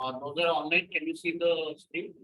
Those are online. Can you see the screen?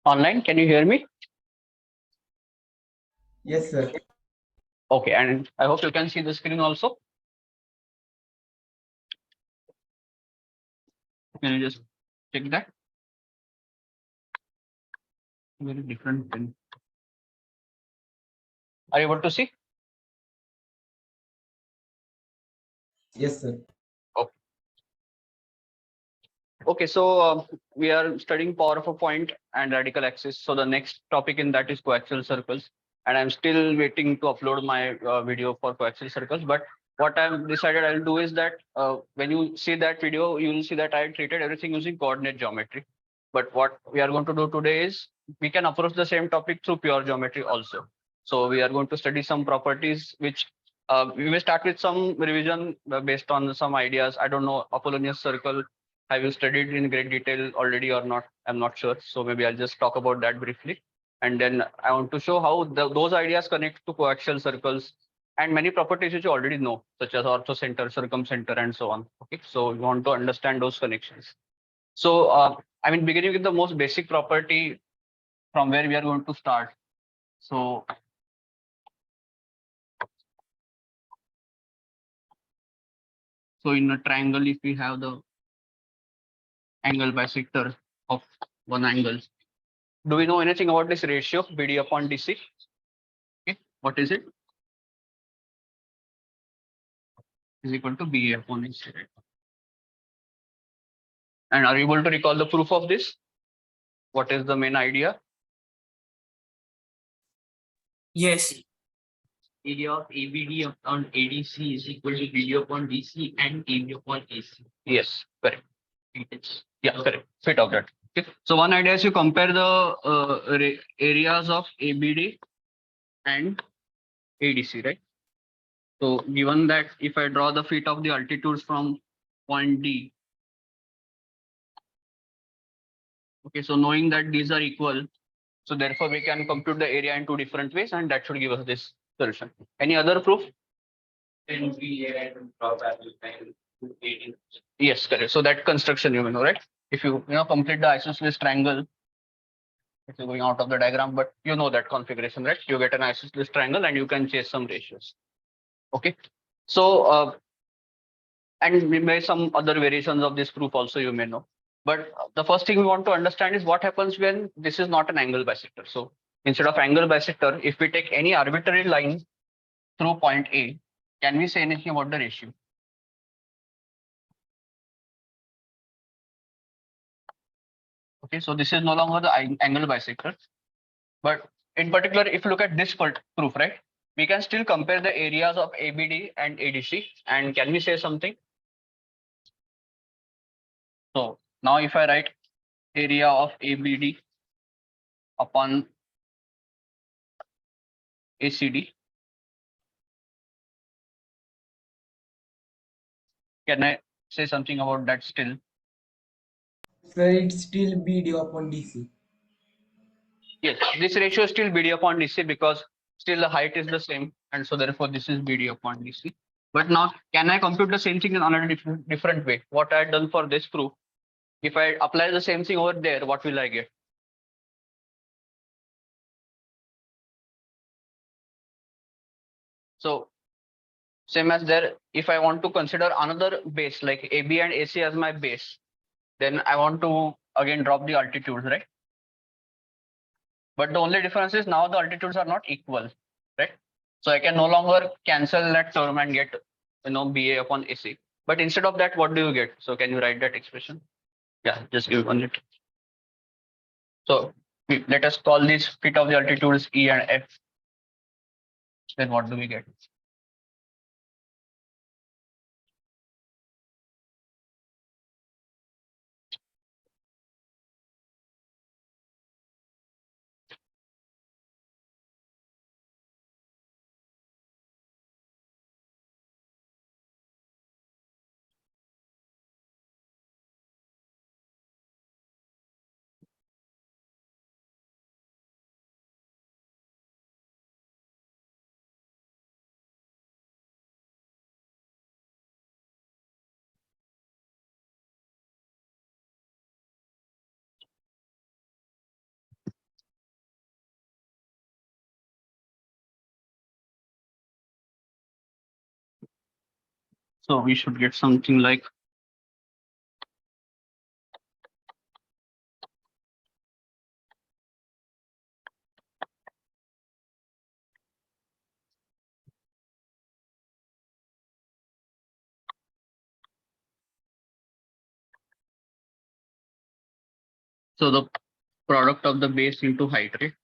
Online, can you hear me? Yes, sir. Okay, and I hope you can see the screen also. Can you just check that? Very different thing. Are you able to see? Yes, sir. Okay. Okay, so we are studying power of a point and radical axis. So the next topic in that is coaxial circles, and I'm still waiting to upload my video for coaxial circles. But what I've decided I'll do is that when you see that video, you will see that I treated everything using coordinate geometry. But what we are going to do today is we can approach the same topic through pure geometry also. So we are going to study some properties which we may start with some revision based on some ideas. I don't know Apollonian circle. Have you studied in great detail already or not? I'm not sure. So maybe I'll just talk about that briefly. And then I want to show how those ideas connect to coaxial circles and many properties which you already know, such as orthocenter, circumcenter, and so on. Okay, so we want to understand those connections. So, I mean, beginning with the most basic property from where we are going to start. So, in a triangle, if we have the angle bisector of one angle, do we know anything about this ratio BD upon DC? Okay, what is it? Is equal to BA upon AC. Right? And are you able to recall the proof of this? What is the main idea? Yes. Area of ABD upon ADC is equal to BD upon DC and AB upon AC. Yes, correct. Yeah, correct. Fit of that. Okay. So one idea is you compare the areas of ABD and ADC, right? So given that if I draw the feet of the altitudes from point D, okay, so knowing that these are equal, so therefore we can compute the area in two different ways, and that should give us this solution. Any other proof? Yes, correct. So that construction you know, right? If you complete the isosceles triangle, if you're going out of the diagram, but you know that configuration, right? You get an isosceles triangle and you can chase some ratios. Okay. So and we may some other variations of this proof also you may know. But the first thing we want to understand is what happens when this is not an angle bisector. So instead of angle bisector, if we take any arbitrary line through point A, can we say anything about the ratio? Okay, so this is no longer the angle bisector. But in particular, if you look at this proof, right, we can still compare the areas of ABD and ADC. And can we say something? So now if I write area of ABD upon ACD, can I say something about that still? Sir, it's still BD upon DC. Yes, this ratio is still BD upon DC because still the height is the same. And so therefore this is BD upon DC. But now can I compute the same thing in another different way? What I had done for this proof, if I apply the same thing over there, what will I get? So same as there, if I want to consider another base like AB and AC as my base, then I want to again drop the altitudes, right? But the only difference is now the altitudes are not equal, right? So I can no longer cancel that term and get, BA upon AC. But instead of that, what do you get? So can you write that expression? Yeah, just give 1 minute. So let us call these fit of the altitudes E and F. Then what do we get? So we should get something like so the product of the base into height, right?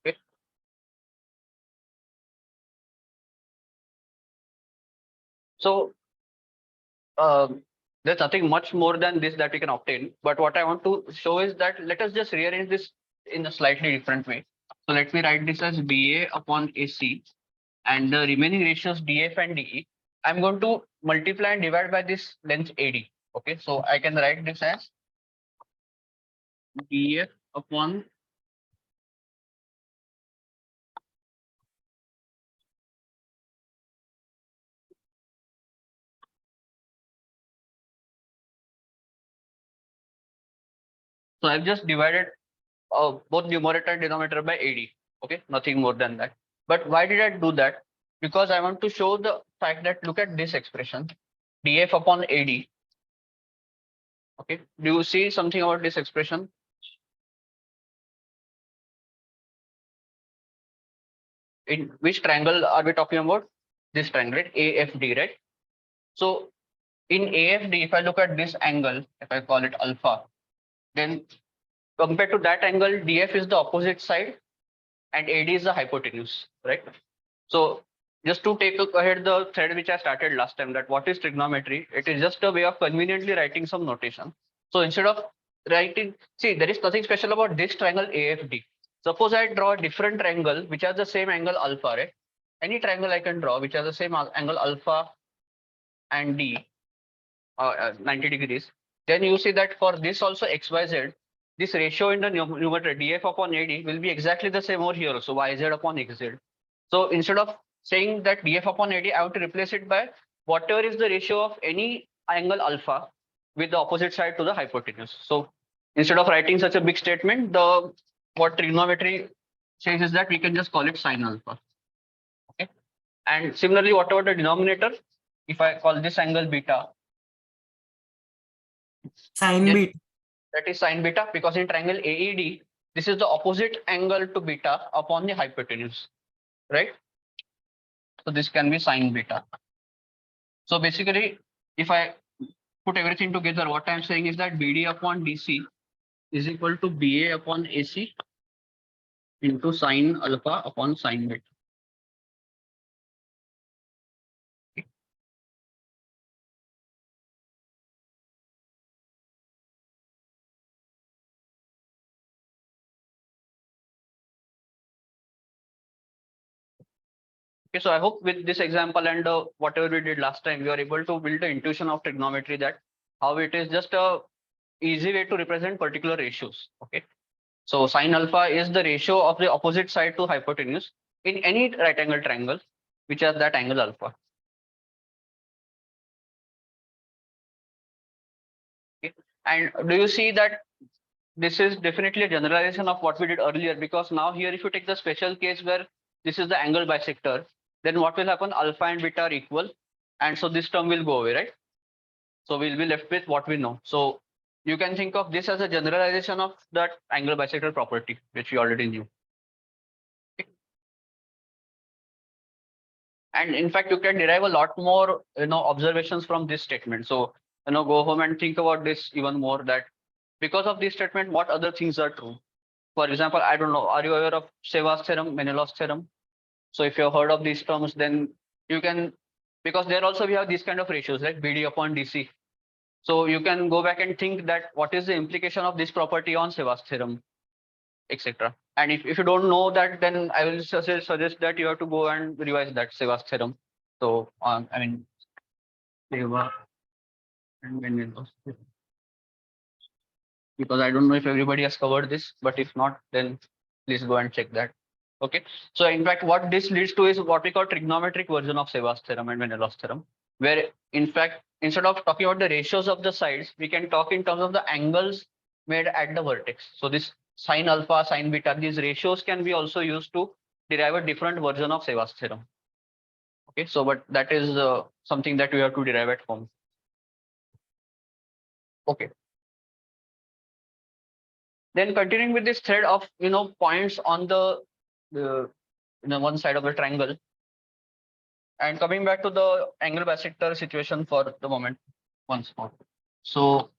Okay. So there's nothing much more than this that we can obtain. But what I want to show is that let us just rearrange this in a slightly different way. So let me write this as BA upon AC and the remaining ratios DF and DE. I'm going to multiply and divide by this length AD. Okay, so I can write this as DF upon so I've just divided both numerator and denominator by AD. Okay, nothing more than that. But why did I do that? Because I want to show the fact that look at this expression DF upon AD. Okay, do you see something about this expression? In which triangle are we talking about? This triangle, right? AFD, right? So in AFD, if I look at this angle, if I call it alpha, then compared to that angle, DF is the opposite side and AD is the hypotenuse, right? So just to take ahead the thread which I started last time, that what is trigonometry? It is just a way of conveniently writing some notation. So instead of writing, see, there is nothing special about this triangle AFD. Suppose I draw a different triangle which has the same angle alpha, right? Any triangle I can draw which has the same angle alpha and D, 90 degrees. Then you see that for this also XYZ, this ratio in the numerator DF upon AD will be exactly the same over here also, YZ upon XZ. So instead of saying that DF upon AD, I have to replace it by whatever is the ratio of any angle alpha with the opposite side to the hypotenuse. So instead of writing such a big statement, what trigonometry says is that we can just call it sine alpha. Okay. And similarly, whatever the denominator, if I call this angle beta, Sine yes, beta. that is sine beta, because in triangle AED, this is the opposite angle to beta upon the hypotenuse, right? So this can be sine beta. So basically, if I put everything together, what I'm saying is that BD upon DC is equal to BA upon AC into sine alpha upon sine beta. Okay, so I hope with this example and whatever we did last time, we are able to build the intuition of trigonometry, that how it is just a easy way to represent particular ratios. Okay, so sine alpha is the ratio of the opposite side to hypotenuse in any right angle triangle which has that angle alpha. Okay. And do you see that this is definitely a generalization of what we did earlier, because now here if you take the special case where this is the angle bisector then what will happen? Alpha and beta are equal. And so this term will go away, right? So we'll be left with what we know. So you can think of this as a generalization of that angle bisector property, which we already knew. And in fact, you can derive a lot more, observations from this statement. So, go home and think about this even more, that because of this statement, what other things are true? For example, I don't know, are you aware of Sevas theorem, Menelaus theorem? So if you've heard of these terms, then you can, because there also we have these kind of ratios, like BD upon DC. So you can go back and think that what is the implication of this property on Sevas theorem, etc. And if you don't know that, then I will suggest that you have to go and revise that Sevas theorem. So I mean, Seva and Menelaus theorem. Because I don't know if everybody has covered this, but if not, then please go and check that. Okay. So in fact, what this leads to is what we call trigonometric version of Sevas theorem and Menelaus theorem, where in fact, instead of talking about the ratios of the sides, we can talk in terms of the angles made at the vertex. So this sine alpha, sine beta, these ratios can be also used to derive a different version of Sevas theorem. Okay. So, but that is something that we have to derive at home. Okay. Then continuing with this thread of points on the one side of the triangle, and coming back to the angle bisector situation for the moment once more. So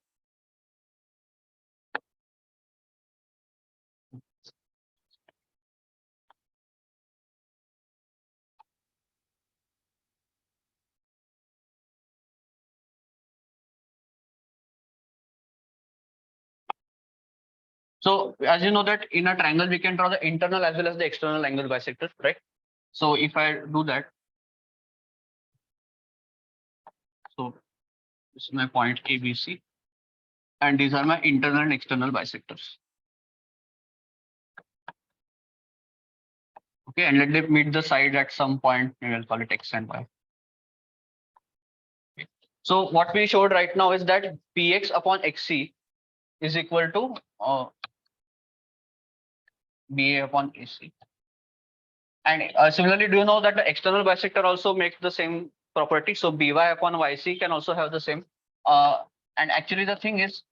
as you know that in a triangle we can draw the internal as well as the external angle bisector, right? So if I do that, so this is my point ABC, and these are my internal and external bisectors. Okay, and let them meet the side at some point. We will call it X and Y. Okay. So what we showed right now is that Px upon Xc is equal to BA upon AC. And similarly, do you know that the external bisector also makes the same property? So BY upon YC can also have the same. And actually, the thing is,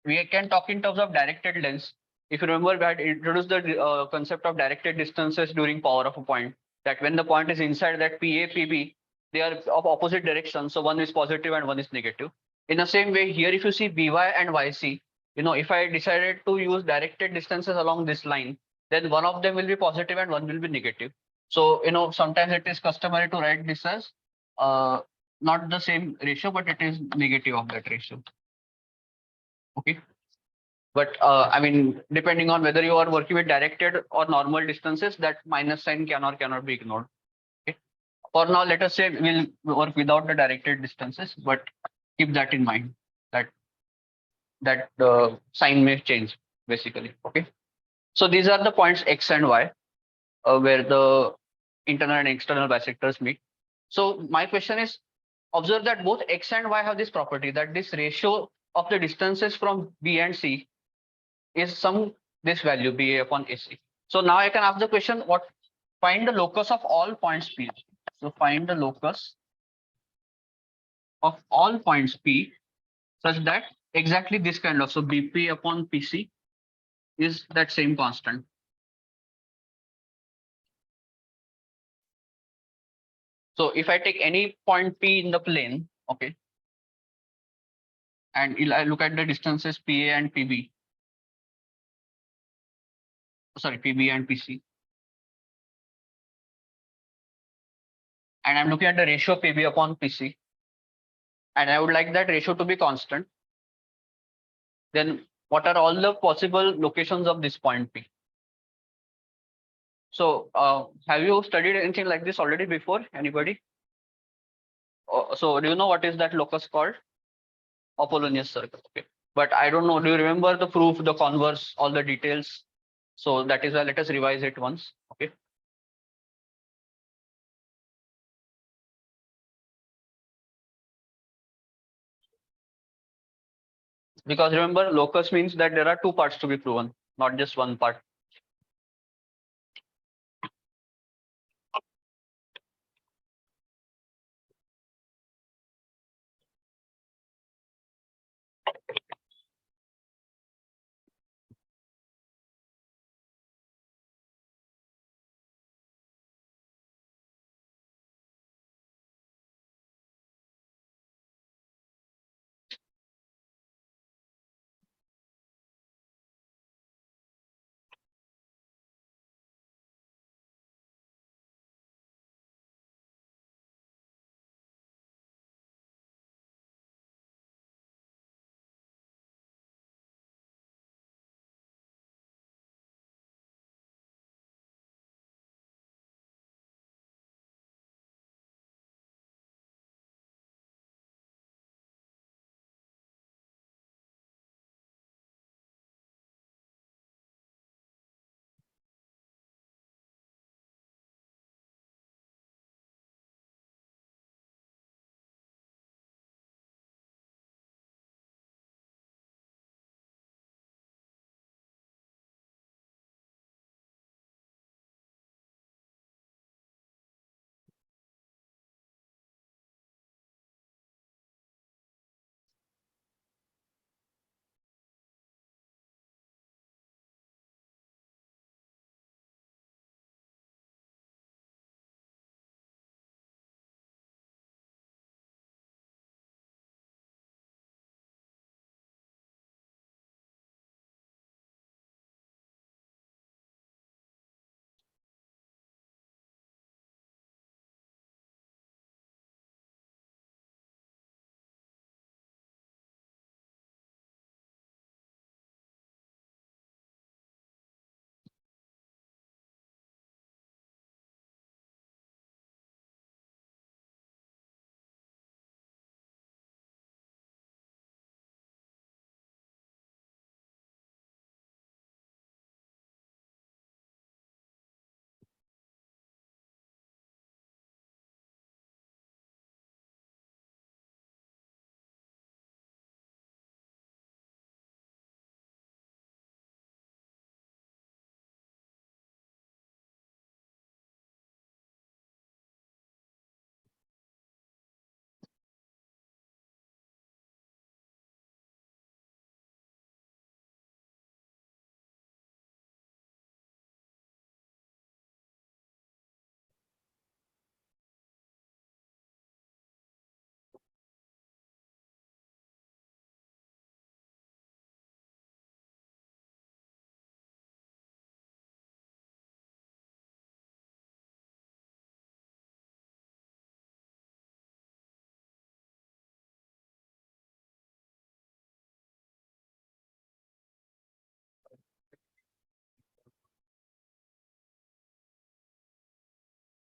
we can talk in terms of directed lengths. If you remember, we had introduced the concept of directed distances during power of a point, that when the point is inside that PA, PB, they are of opposite directions. So one is positive and one is negative. In the same way here, if you see BY and YC, if I decided to use directed distances along this line, then one of them will be positive and one will be negative. So, sometimes it is customary to write this as not the same ratio, but it is negative of that ratio. Okay. But I mean, depending on whether you are working with directed or normal distances, that minus sign can or cannot be ignored. Okay. For now, let us say we'll work without the directed distances, but keep that in mind, that the sign may change basically. Okay. So these are the points X and Y, where the internal and external bisectors meet. So my question is, observe that both X and Y have this property, that this ratio of the distances from B and C is this value BA upon AC. So now I can ask the question, find the locus of all points P. So find the locus of all points P such that exactly this kind of, so BP upon PC is that same constant. So if I take any point P in the plane, okay, and I look at the distances PA and PB, sorry, PB and PC, and I'm looking at the ratio PB upon PC, and I would like that ratio to be constant, then what are all the possible locations of this point P? So have you studied anything like this already before? Anybody? So do you know what is that locus called? Apollonian circle. Okay. But I don't know. Do you remember the proof, the converse, all the details? So that is why let us revise it once. Okay. Because remember, locus means that there are two parts to be proven, not just one part.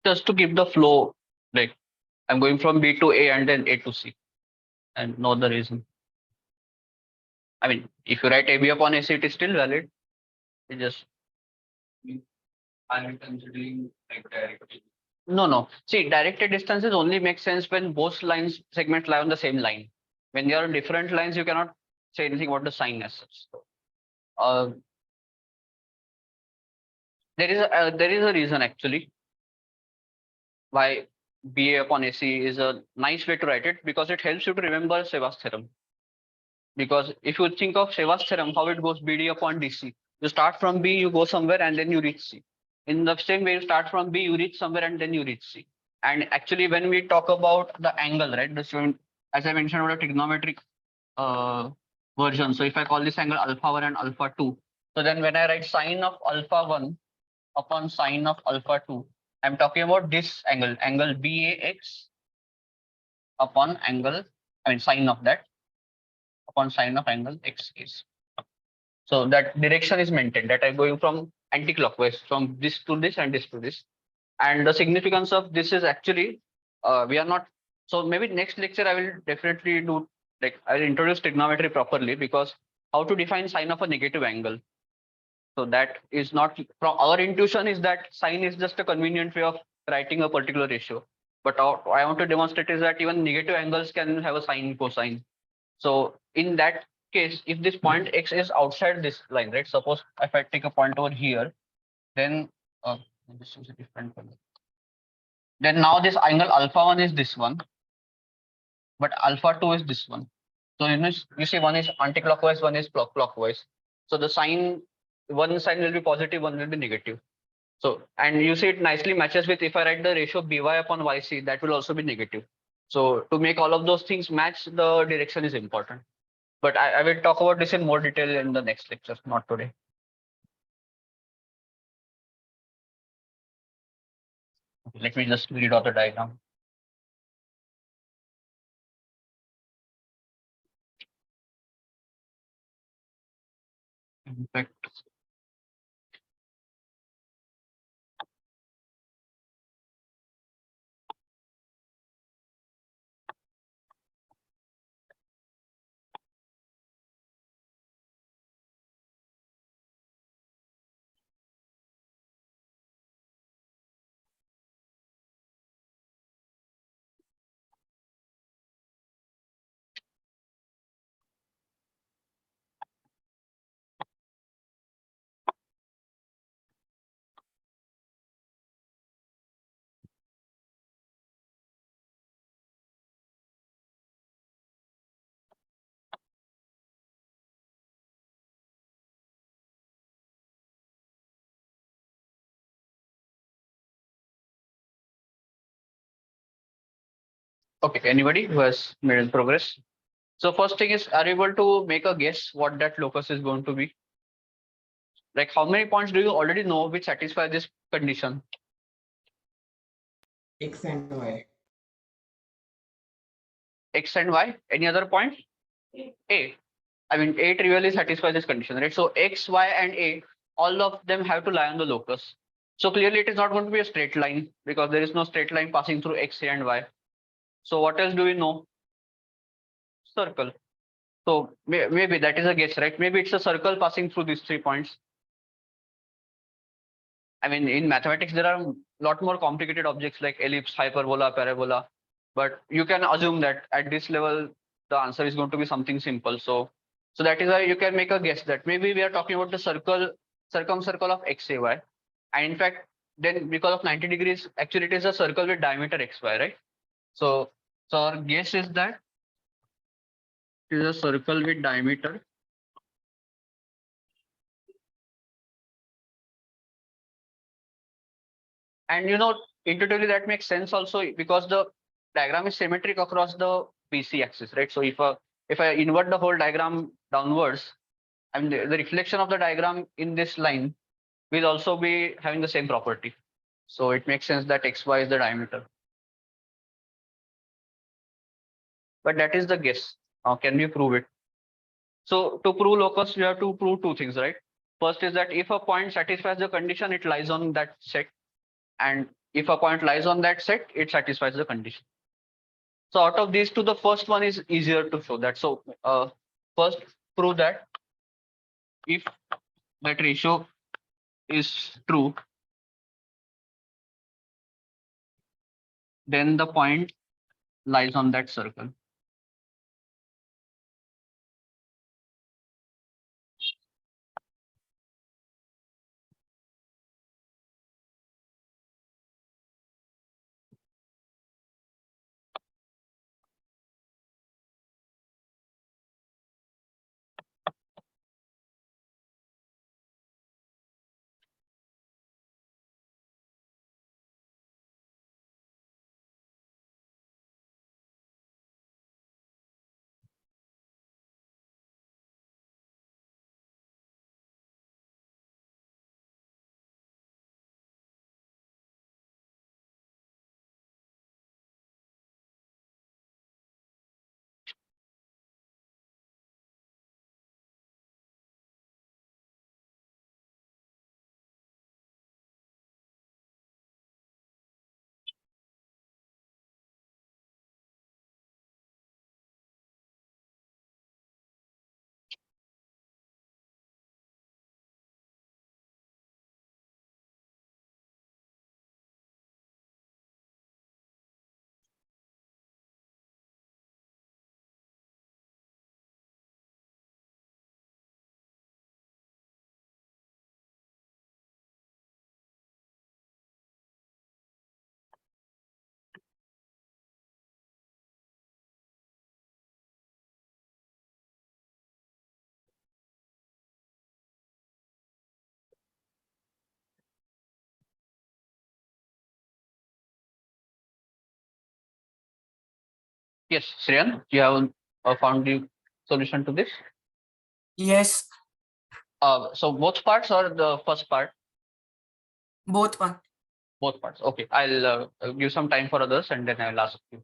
just to keep the flow, like I'm going from B to A and then A to C, and no other reason. I mean, if you write AB upon AC, it is still valid. It just I'm considering like directly. No. See, directed distances only make sense when both lines segments lie on the same line. When they are on different lines, you cannot say anything about the sign as such. Uh, there is a reason actually why BA upon AC is a nice way to write it, because it helps you to remember Sevas theorem. Because if you think of Sevas theorem, how it goes BD upon DC, you start from B, you go somewhere, and then you reach C. In the same way, you start from B, you reach somewhere, and then you reach C. And actually, when we talk about the angle, right, as I mentioned about a trigonometric version. So if I call this angle alpha 1 and alpha 2, so then when I write sine of alpha 1 upon sine of alpha 2, I'm talking about this angle BAX upon angle, sine of that upon sine of angle X is. So that direction is maintained, that I'm going from anti-clockwise, from this to this and this to this. And the significance of this is actually, we are not, so maybe next lecture I will definitely do, like I'll introduce trigonometry properly, because how to define sine of a negative angle. So that is not, from our intuition is that sine is just a convenient way of writing a particular ratio. But what I want to demonstrate is that even negative angles can have a sine, cosine. So in that case, if this point X is outside this line, right? Suppose if I take a point over here, then this is a different one. Then now this angle alpha 1 is this one, but alpha 2 is this one. So you see one is anti-clockwise, one is clockwise. So the sign, one sign will be positive, one will be negative. So, and you see it nicely matches with, if I write the ratio by upon yc, that will also be negative. So to make all of those things match, the direction is important. But I will talk about this in more detail in the next lecture, not today. Let me just read out the diagram. In fact, okay, anybody who has made progress? So first thing is, are you able to make a guess what that locus is going to be? Like how many points do you already know which satisfy this condition? X and Y. X and Y, any other point? A. A trivially satisfies this condition, right? So X, Y, and A, all of them have to lie on the locus. So clearly it is not going to be a straight line, because there is no straight line passing through X, A, and Y. So what else do we know? Circle. So maybe that is a guess, right? Maybe it's a circle passing through these 3 points. In mathematics, there are a lot more complicated objects like ellipse, hyperbola, parabola, but you can assume that at this level, the answer is going to be something simple. So that is why you can make a guess that maybe we are talking about the circumcircle of XAY. And in fact, then because of 90 degrees, actually it is a circle with diameter XY, right? So our guess is that it is a circle with diameter. And intuitively that makes sense also, because the diagram is symmetric across the BC axis, right? So if I invert the whole diagram downwards, the reflection of the diagram in this line will also be having the same property. So it makes sense that XY is the diameter. But that is the guess. Now, can we prove it? So to prove locus, we have to prove 2 things, right? First is that if a point satisfies the condition, it lies on that set. And If a point lies on that set, it satisfies the condition. So out of these two, the first one is easier to show that. So first prove that if that ratio is true, then the point lies on that circle. Yes, Shreyan, you have found the solution to this. Yes, So both parts or the first part? both one. Both parts. Okay, I'll give some time for others and then I'll ask you.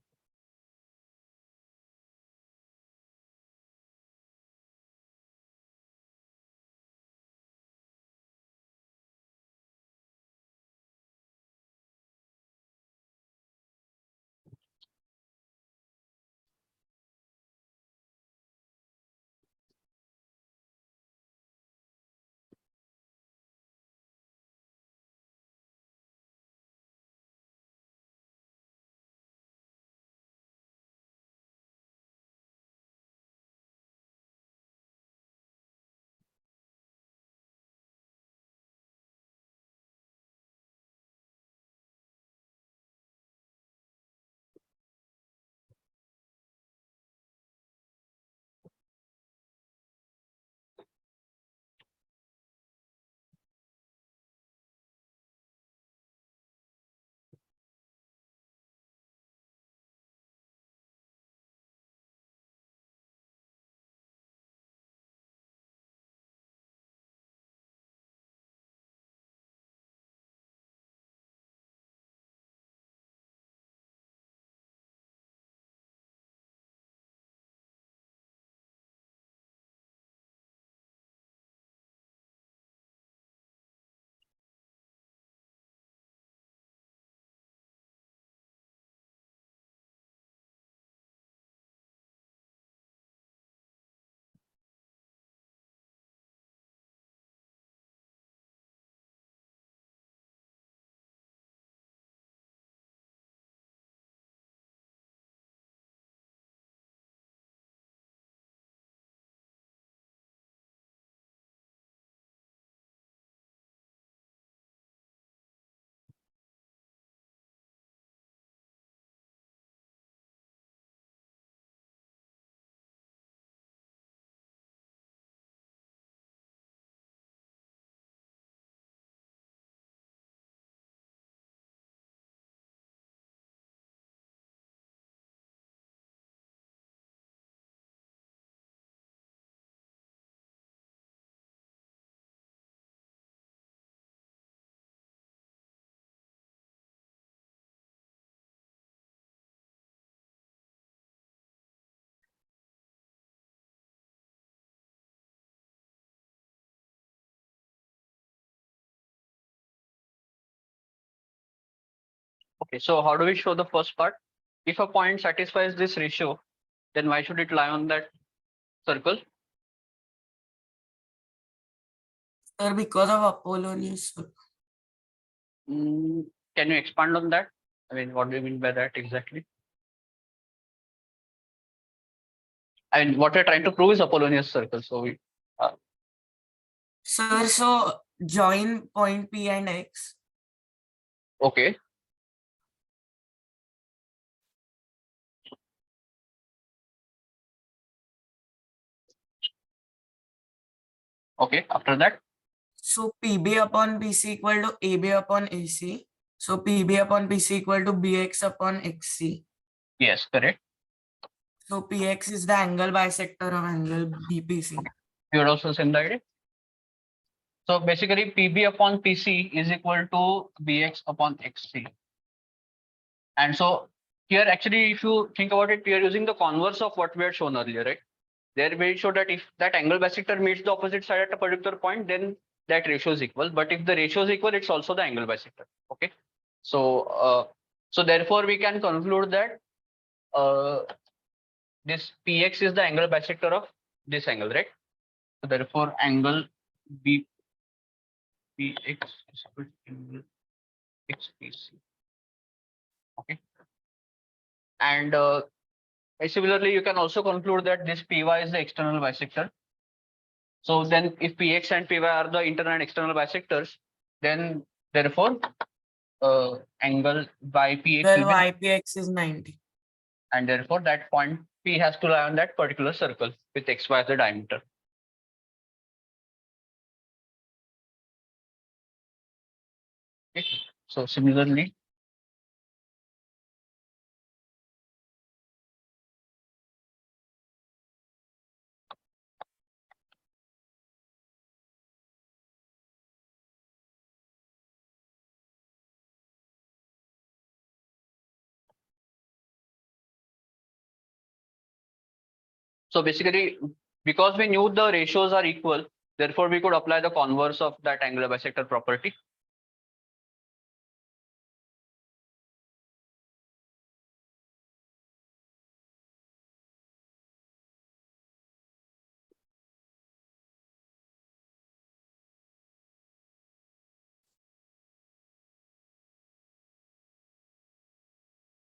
Okay, so how do we show the first part? If a point satisfies this ratio, then why should it lie on that circle? Sir, because of Apollonian circle. Mm, can you expand on that? I mean, what do you mean by that exactly? I mean, what we're trying to prove is Apollonian circle. So we, Sir, so join point P and X. okay. Okay, after that, So PB upon PC equal to AB upon AC. So PB upon PC equal to BX upon XC. yes, correct. So PX is the angle bisector of angle BPC. You would also send the idea. So basically, PB upon PC is equal to BX upon XC. And so here, actually, if you think about it, we are using the converse of what we had shown earlier, right? There we show that if that angle bisector meets the opposite side at a particular point, then that ratio is equal. But if the ratio is equal, it's also the angle bisector. Okay. So therefore we can conclude that this PX is the angle bisector of this angle, right? So therefore angle BPX is equal to angle XPC. Okay. And similarly, you can also conclude that this PY is the external bisector. So then if PX and PY are the internal and external bisectors, then therefore angle by PX Well, will be, YPX is 90. and therefore that point P has to lie on that particular circle with XY as the diameter. Okay. So similarly, so basically, because we knew the ratios are equal, therefore we could apply the converse of that angular bisector property.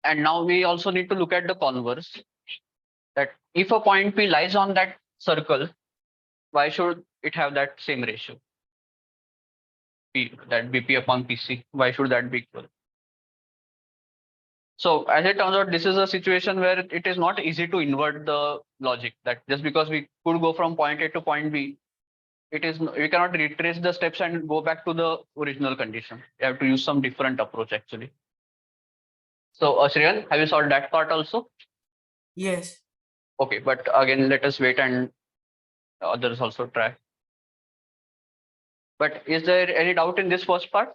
And now we also need to look at the converse, that if a point P lies on that circle, why should it have that same ratio? P, that BP upon PC, why should that be equal? So as it turns out, this is a situation where it is not easy to invert the logic, that just because we could go from point A to point B, it is, we cannot retrace the steps and go back to the original condition. You have to use some different approach actually. So Shreyan, have you solved that part also? Yes. Okay, but again, let us wait and others also try. But is there any doubt in this first part?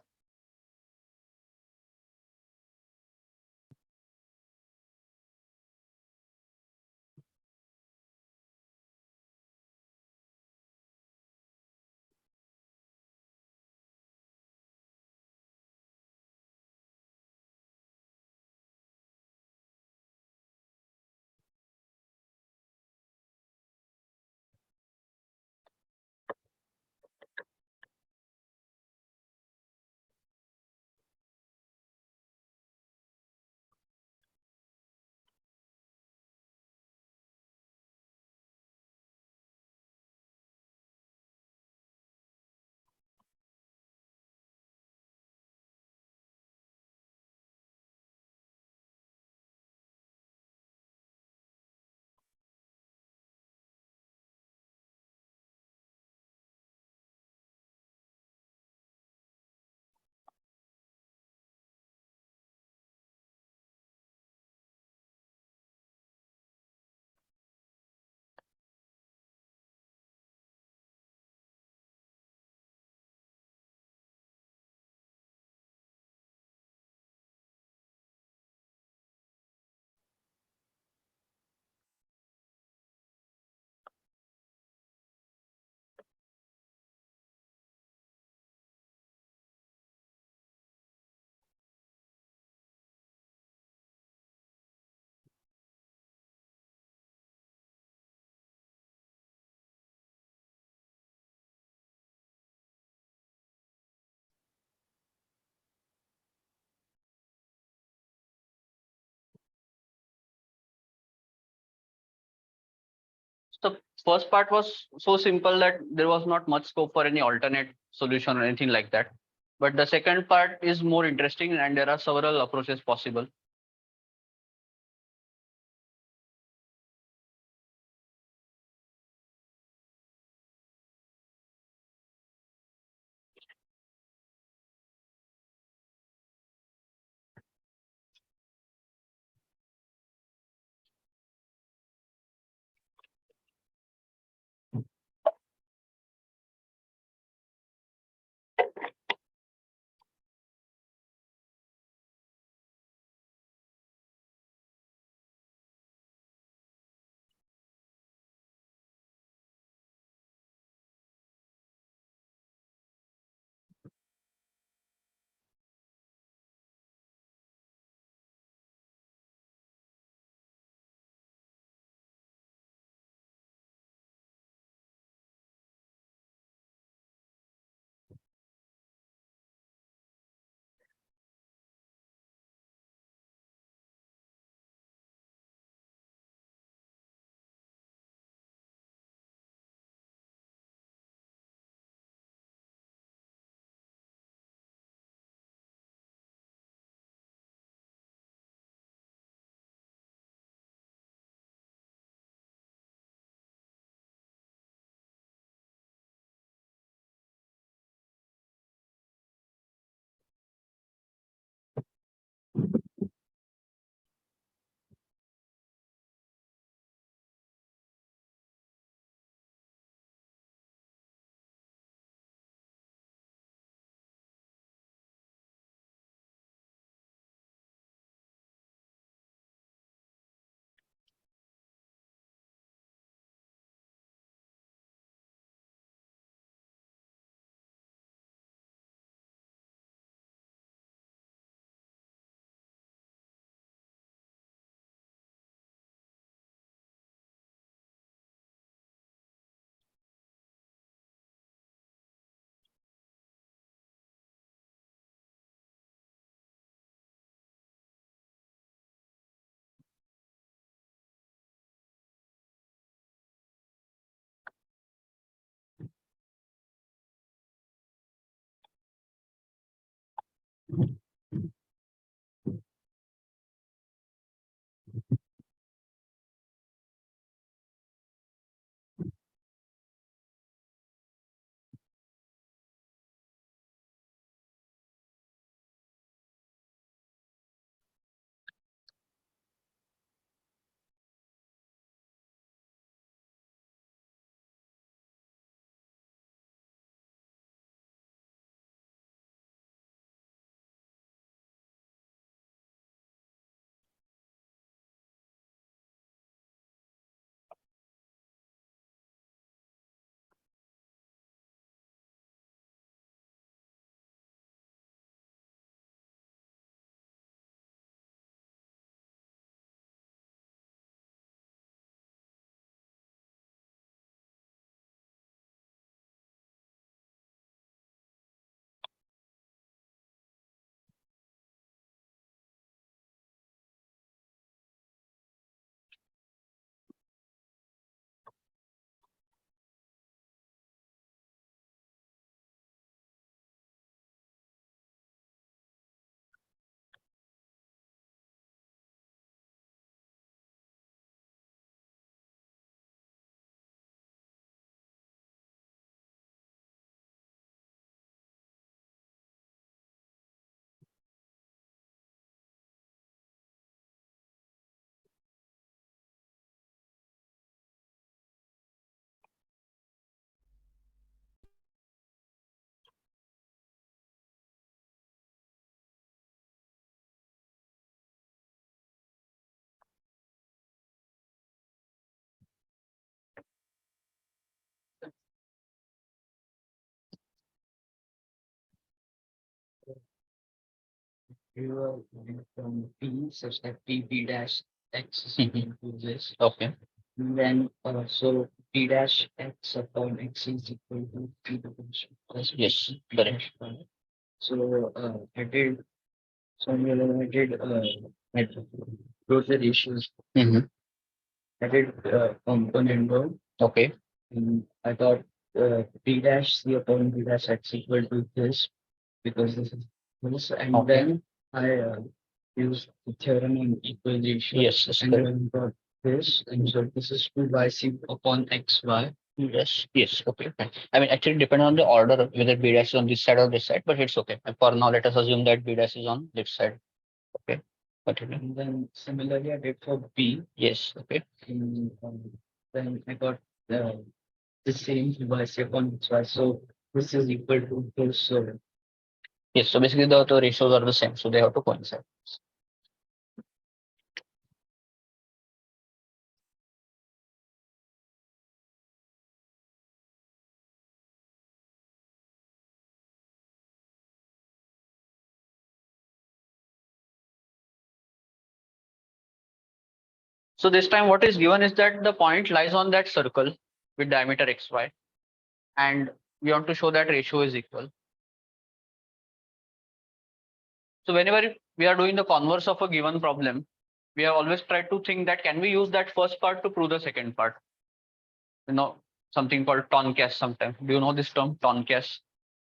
So first part was so simple that there was not much scope for any alternate solution or anything like that. But the second part is more interesting and there are several approaches possible. You are going from P such that PB dash X is Mhm. equal to this. Okay. Then so P dash X upon X is equal to P dash plus Yes, P correct. dash y. So I did I wrote the ratios. Mhm. I did component of Okay. I got B dash C upon B dash X equal to this because this is this, and Okay. then I used the theorem on equalization. Yes, that's and correct. then got this, and so this is 2 by C upon XY. Yes, yes, okay, fine. I mean, actually, depending on the order, whether B dash is on this side or this side, but it's okay. And for now, let us assume that B dash is on this side. Okay. Continue. And then similarly, I did for B. Yes, okay. And then I got the same 2 by C upon XY. So this is equal to this. So Yes, so basically the ratios are the same, so they have to coincide. So this time what is given is that the point lies on that circle with diameter xy, and we want to show that ratio is equal. So whenever we are doing the converse of a given problem, we have always tried to think that can we use that first part to prove the second part? Something called Tonkes sometimes. Do you know this term, Tonkes?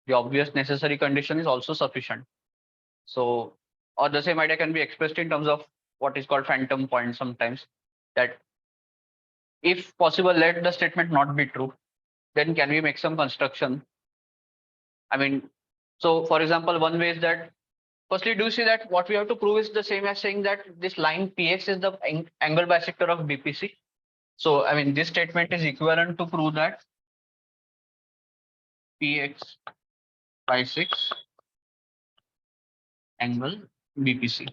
The obvious necessary condition is also sufficient. So, or the same idea can be expressed in terms of what is called phantom point sometimes, that if possible, let the statement not be true, then can we make some construction? I mean, so for example, one way is that, firstly, do you see that what we have to prove is the same as saying that this line PX is the angle bisector of BPC? So, I mean, this statement is equivalent to prove that PX bisects angle BPC.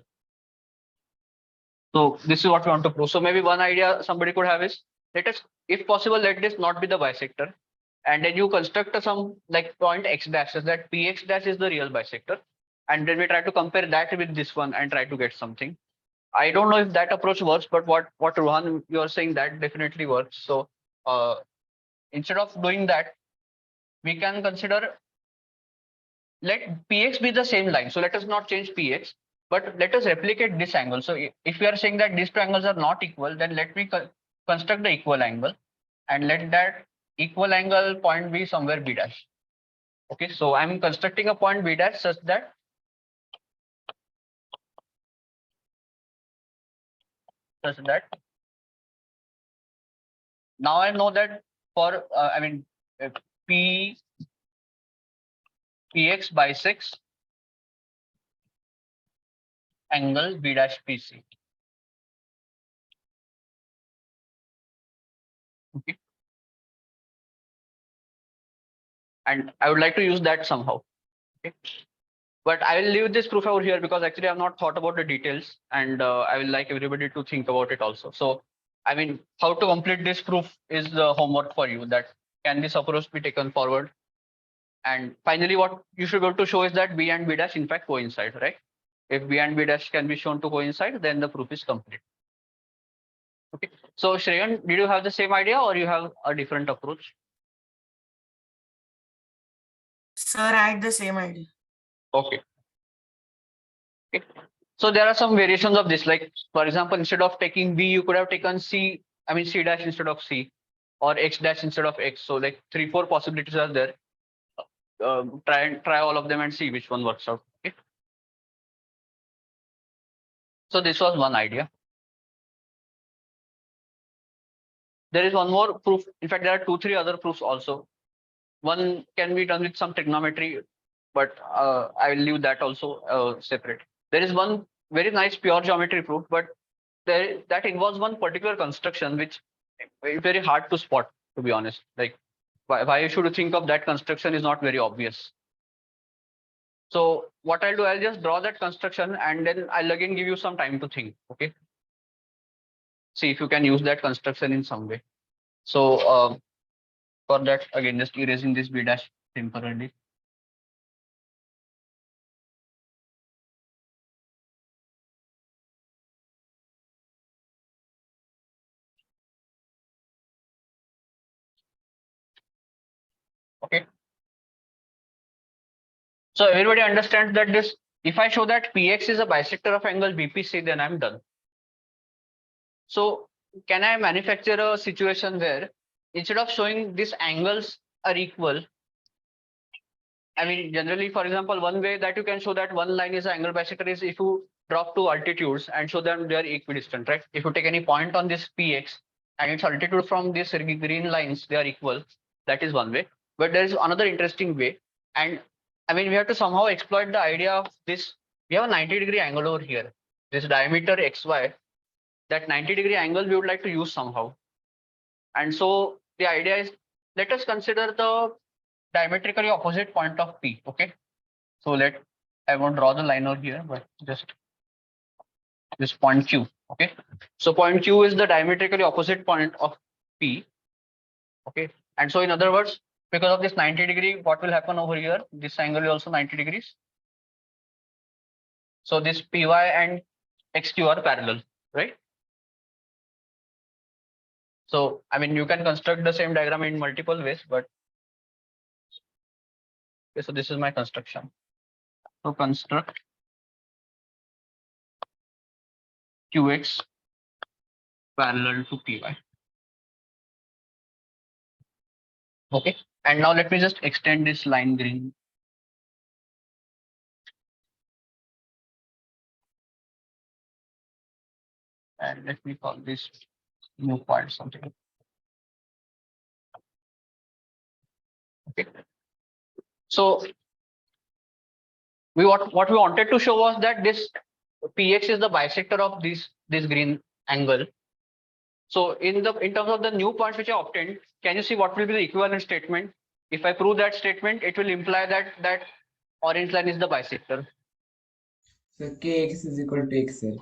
So this is what we want to prove. So maybe one idea somebody could have is, let us, if possible, let this not be the bisector. And then you construct some like point x dash, so that px dash is the real bisector. And then we try to compare that with this one and try to get something. I don't know if that approach works, but what Rohan, you're saying that definitely works. So instead of doing that, we can consider, let px be the same line. So let us not change px, but let us replicate this angle. So if we are saying that these two angles are not equal, then let me construct the equal angle and let that equal angle point be somewhere b dash. Okay, so I'm constructing a point b dash such that now I know that for p px bisects angle b dash pc. Okay, and I would like to use that somehow. Okay, but I will leave this proof over here because actually I've not thought about the details, and I will like everybody to think about it also. So, I mean, how to complete this proof is the homework for you, that can this approach be taken forward? And finally, what you should be able to show is that B and B dash in fact coincide, right? If B and B dash can be shown to coincide, then the proof is complete. Okay. So Shreyan, did you have the same idea or you have a different approach? Sir, I had the same idea. Okay. Okay. So there are some variations of this. Like, for example, instead of taking B, you could have taken C, I mean C dash instead of C, or X dash instead of X. So like 3-4 possibilities are there. Try all of them and see which one works out. Okay. So this was one idea. There is one more proof. In fact, there are 2-3 other proofs also. One can be done with some trigonometry, but I will leave that also separate. There is one very nice pure geometry proof, but that involves one particular construction which is very hard to spot, to be honest. Like, why you should think of that construction is not very obvious. So what I'll do, I'll just draw that construction and then I'll again give you some time to think. Okay. See if you can use that construction in some way. So for that, again, just erasing this b dash temporarily. Okay. So everybody understands that this, if I show that px is a bisector of angle bpc, then I'm done. So can I manufacture a situation where instead of showing these angles are equal, I mean, generally, for example, one way that you can show that one line is an angle bisector is if you drop two altitudes and show them they are equidistant, right? If you take any point on this px and its altitude from these green lines, they are equal. That is one way. But there is another interesting way. And I mean, we have to somehow exploit the idea of this. We have a 90-degree angle over here. This diameter xy, that 90-degree angle we would like to use somehow. And so the idea is, let us consider the diametrically opposite point of P. Okay. So I won't draw the line over here, but just this point Q. Okay. So point Q is the diametrically opposite point of P. Okay. And so in other words, because of this 90-degree, what will happen over here? This angle is also 90 degrees. So this PY and XQ are parallel, right? So, I mean, you can construct the same diagram in multiple ways, but okay, so this is my construction. So construct QX parallel to PY. Okay. And now let me just extend this line green. And let me call this new point something. Okay. So what we wanted to show was that this px is the bisector of this green angle. So in terms of the new points which I obtained, can you see what will be the equivalent statement? If I prove that statement, it will imply that orange line is the bisector. So Kx is equal to XL.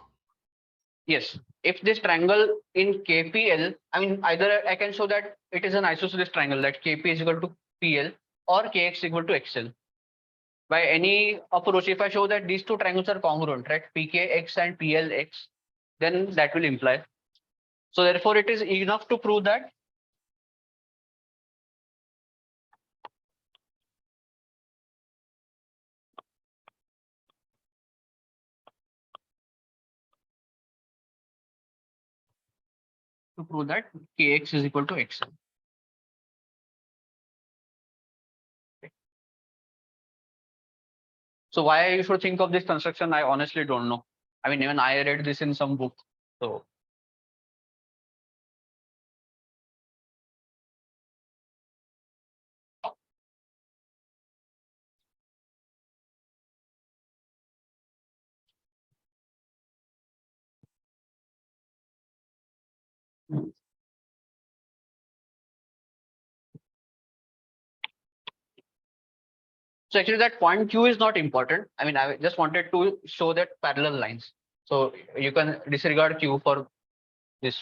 Yes. If this triangle in KPL, I mean, either I can show that it is an isosceles triangle, that KP is equal to PL or KX equal to XL. By any approach, if I show that these two triangles are congruent, right, PKX and PLX, then that will imply. So therefore, it is enough to prove that KX is equal to XL. So why you should think of this construction, I honestly don't know. I mean, even I read this in some book. So So actually that point Q is not important. I mean, I just wanted to show that parallel lines. So you can disregard Q for this.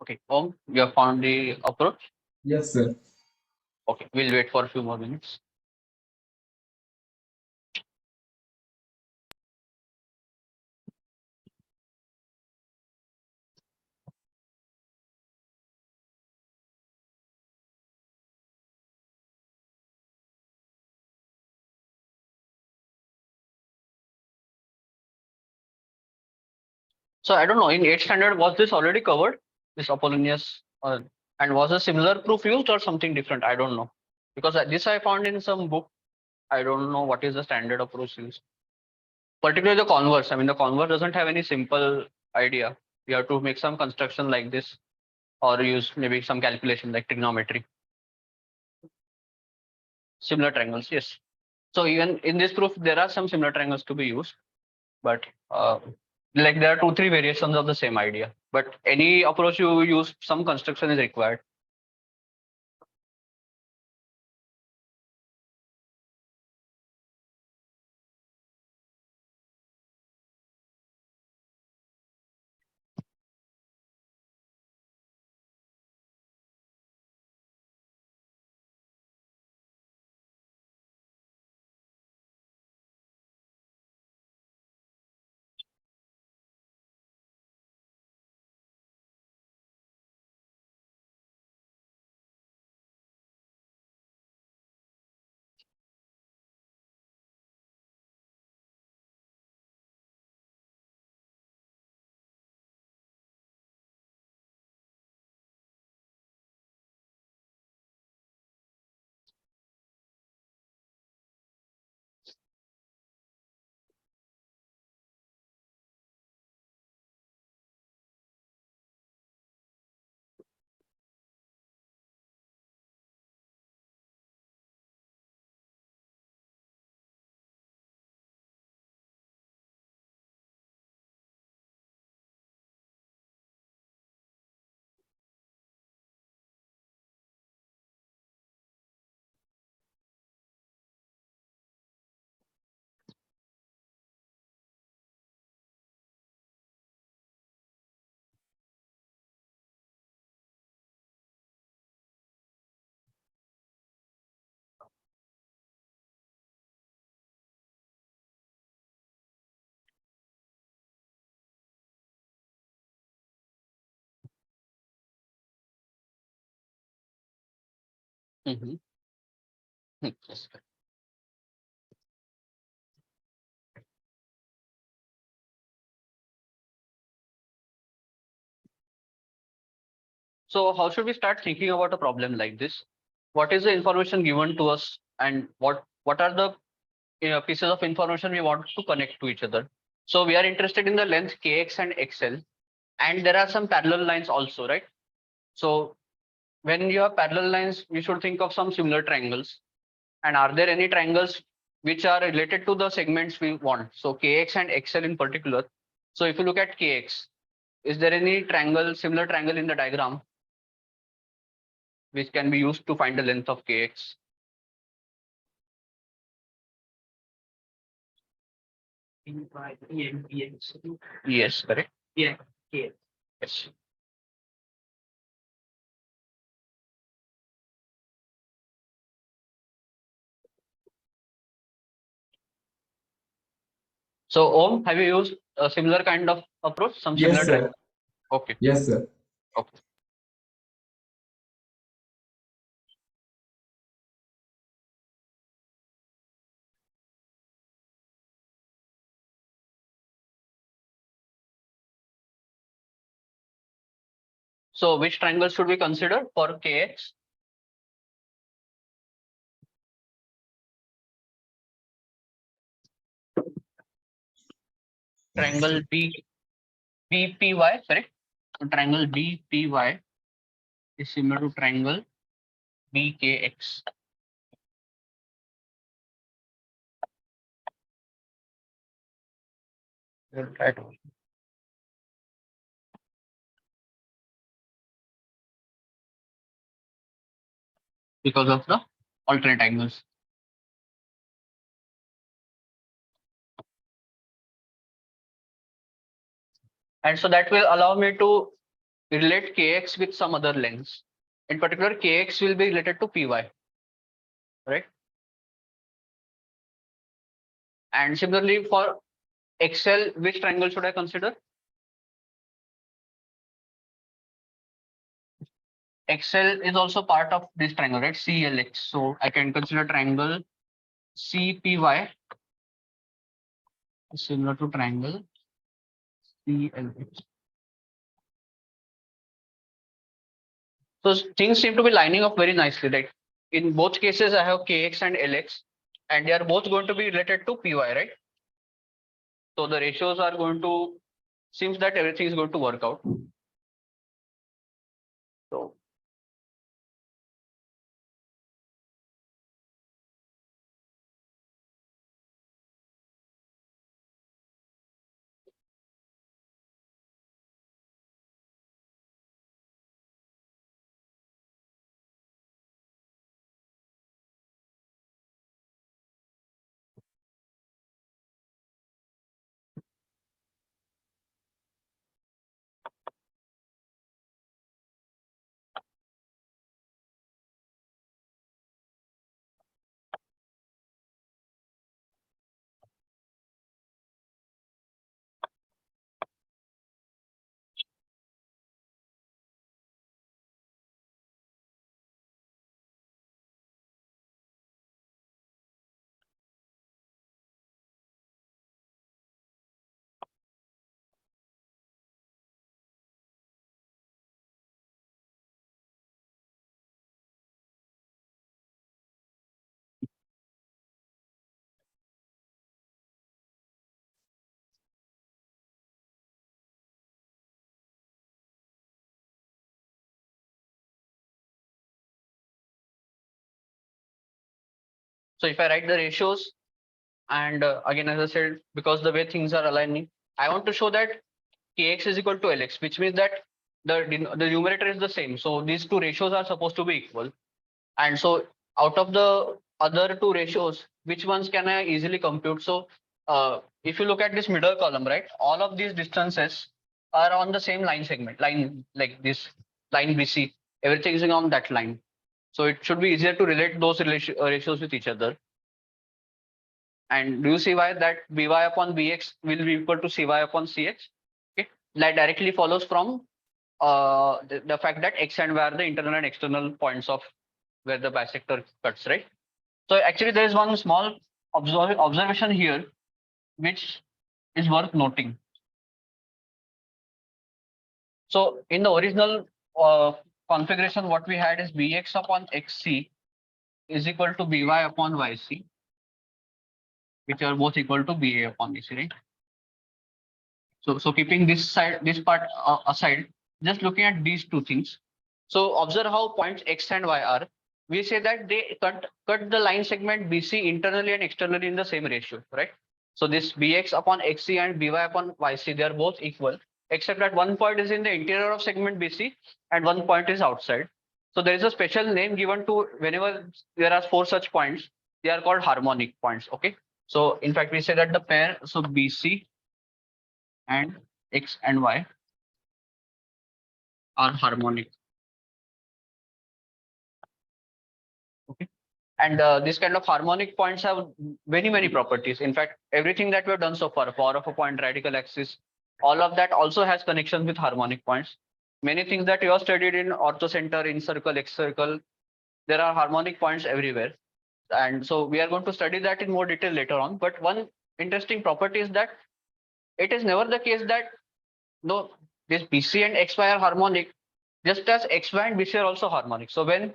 Okay, Om, you have found the approach. Yes, sir. Okay, we'll wait for a few more minutes. So I don't know, in 8th standard, was this already covered, this Apollonius, and was a similar proof used or something different? I don't know. Because this I found in some book. I don't know what is the standard approach used. Particularly the converse. I mean, the converse doesn't have any simple idea. You have to make some construction like this or use maybe some calculation like trigonometry. Similar triangles, yes. So even in this proof, there are some similar triangles to be used, but like there are 2, 3 variations of the same idea. But any approach you use, some construction is required. Mhm. Yes. So how should we start thinking about a problem like this? What is the information given to us, and what are the pieces of information we want to connect to each other? So we are interested in the length kx and xl, and there are some parallel lines also, right? So when you have parallel lines, we should think of some similar triangles. And are there any triangles which are related to the segments we want? So kx and xl in particular. So if you look at kx, is there any triangle, similar triangle in the diagram which can be used to find the length of kx? by EMPX. Yes, correct. Yeah. Okay. Yes. So Om, have you used a similar kind of approach? Some similar Yes, triangle? sir. Okay. Yes, sir. Okay. So which triangle should we consider for kx? Triangle BPY, correct? So triangle BPY is similar to triangle BKX. We'll try to because of the alternate angles. And so that will allow me to relate kx with some other lengths. In particular, kx will be related to py, right? And similarly for xl, which triangle should I consider? XL is also part of this triangle, right? CLX. So I can consider triangle CPY similar to triangle CLX. So things seem to be lining up very nicely. Like in both cases, I have KX and LX, and they are both going to be related to PY, right? So the ratios are going to, seems that everything is going to work out. So so if I write the ratios, and again, as I said, because the way things are aligning, I want to show that kx is equal to lx, which means that the numerator is the same. So these two ratios are supposed to be equal. And so out of the other two ratios, which ones can I easily compute? So if you look at this middle column, right, all of these distances are on the same line segment, line like this line BC, everything is on that line. So it should be easier to relate those ratios with each other. And do you see why that by upon bx will be equal to cy upon cx? Okay, that directly follows from the fact that x and y are the internal and external points of where the bisector cuts, right? So actually there is one small observation here which is worth noting. So in the original configuration, what we had is bx upon xc is equal to by upon yc, which are both equal to ba upon bc, right? So keeping this part aside, just looking at these two things. So observe how points x and y are. We say that they cut the line segment BC internally and externally in the same ratio, right? So this bx upon xc and by upon yc, they are both equal, except that one point is in the interior of segment BC and one point is outside. So there is a special name given to whenever there are four such points, they are called harmonic points. Okay. So in fact, we say that the pair, so BC and x and y are harmonic. Okay. And this kind of harmonic points have many properties. In fact, everything that we have done so far, power of a point, radical axis, all of that also has connections with harmonic points. Many things that you have studied in orthocenter, in circle, X circle, there are harmonic points everywhere. And so we are going to study that in more detail later on. But one interesting property is that it is never the case that no, this BC and XY are harmonic, just as XY and BC are also harmonic. So when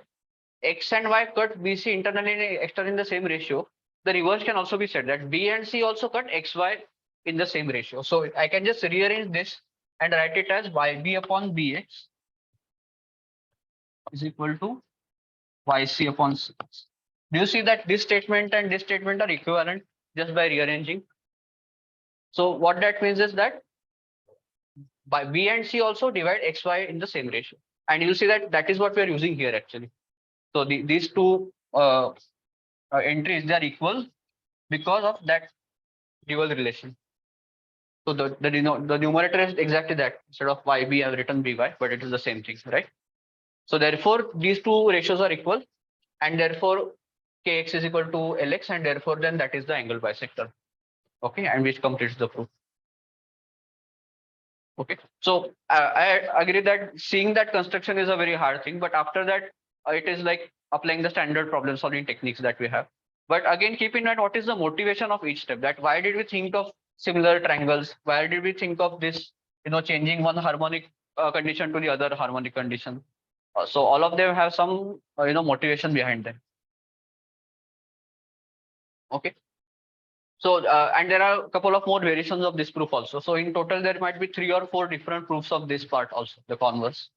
X and Y cut BC internally and externally in the same ratio, the reverse can also be said that B and C also cut XY in the same ratio. So I can just rearrange this and write it as YB upon BX is equal to YC upon CX. Do you see that this statement and this statement are equivalent just by rearranging? So what that means is that by B and C also divide XY in the same ratio. And you'll see that that is what we are using here actually. So these two entries, they are equal because of that dual relation. So the numerator is exactly that. Instead of YB, I've written BY, but it is the same thing, right? So therefore, these two ratios are equal, and therefore KX is equal to LX, and therefore then that is the angle bisector. Okay, and which completes the proof. Okay, so I agree that seeing that construction is a very hard thing, but after that, it is like applying the standard problem solving techniques that we have. But again, keep in mind what is the motivation of each step. That why did we think of similar triangles? Why did we think of this? Changing one harmonic condition to the other harmonic condition. So all of them have some motivation behind them. Okay. So, and there are a couple of more variations of this proof also. So in total, there might be 3 or 4 different proofs of this part also, the converse,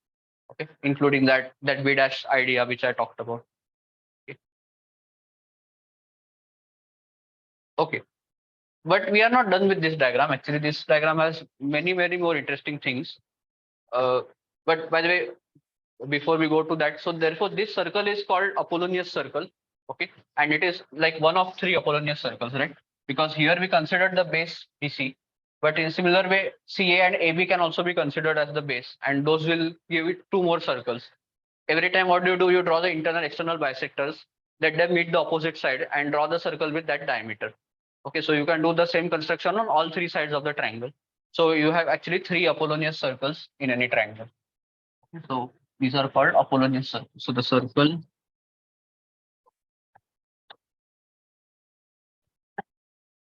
okay, including that B dash idea, which I talked about. Okay. Okay. But we are not done with this diagram. Actually, this diagram has many more interesting things. But by the way, before we go to that, so therefore this circle is called Apollonius circle. Okay. And it is like one of 3 Apollonius circles, right? Because here we considered the base BC, but in similar way, CA and AB can also be considered as the base, and those will give it 2 more circles. Every time what do? You draw the internal external bisectors, let them meet the opposite side and draw the circle with that diameter. Okay, so you can do the same construction on all 3 sides of the triangle. So you have actually 3 Apollonius circles in any triangle. So these are called Apollonius circles. So the circle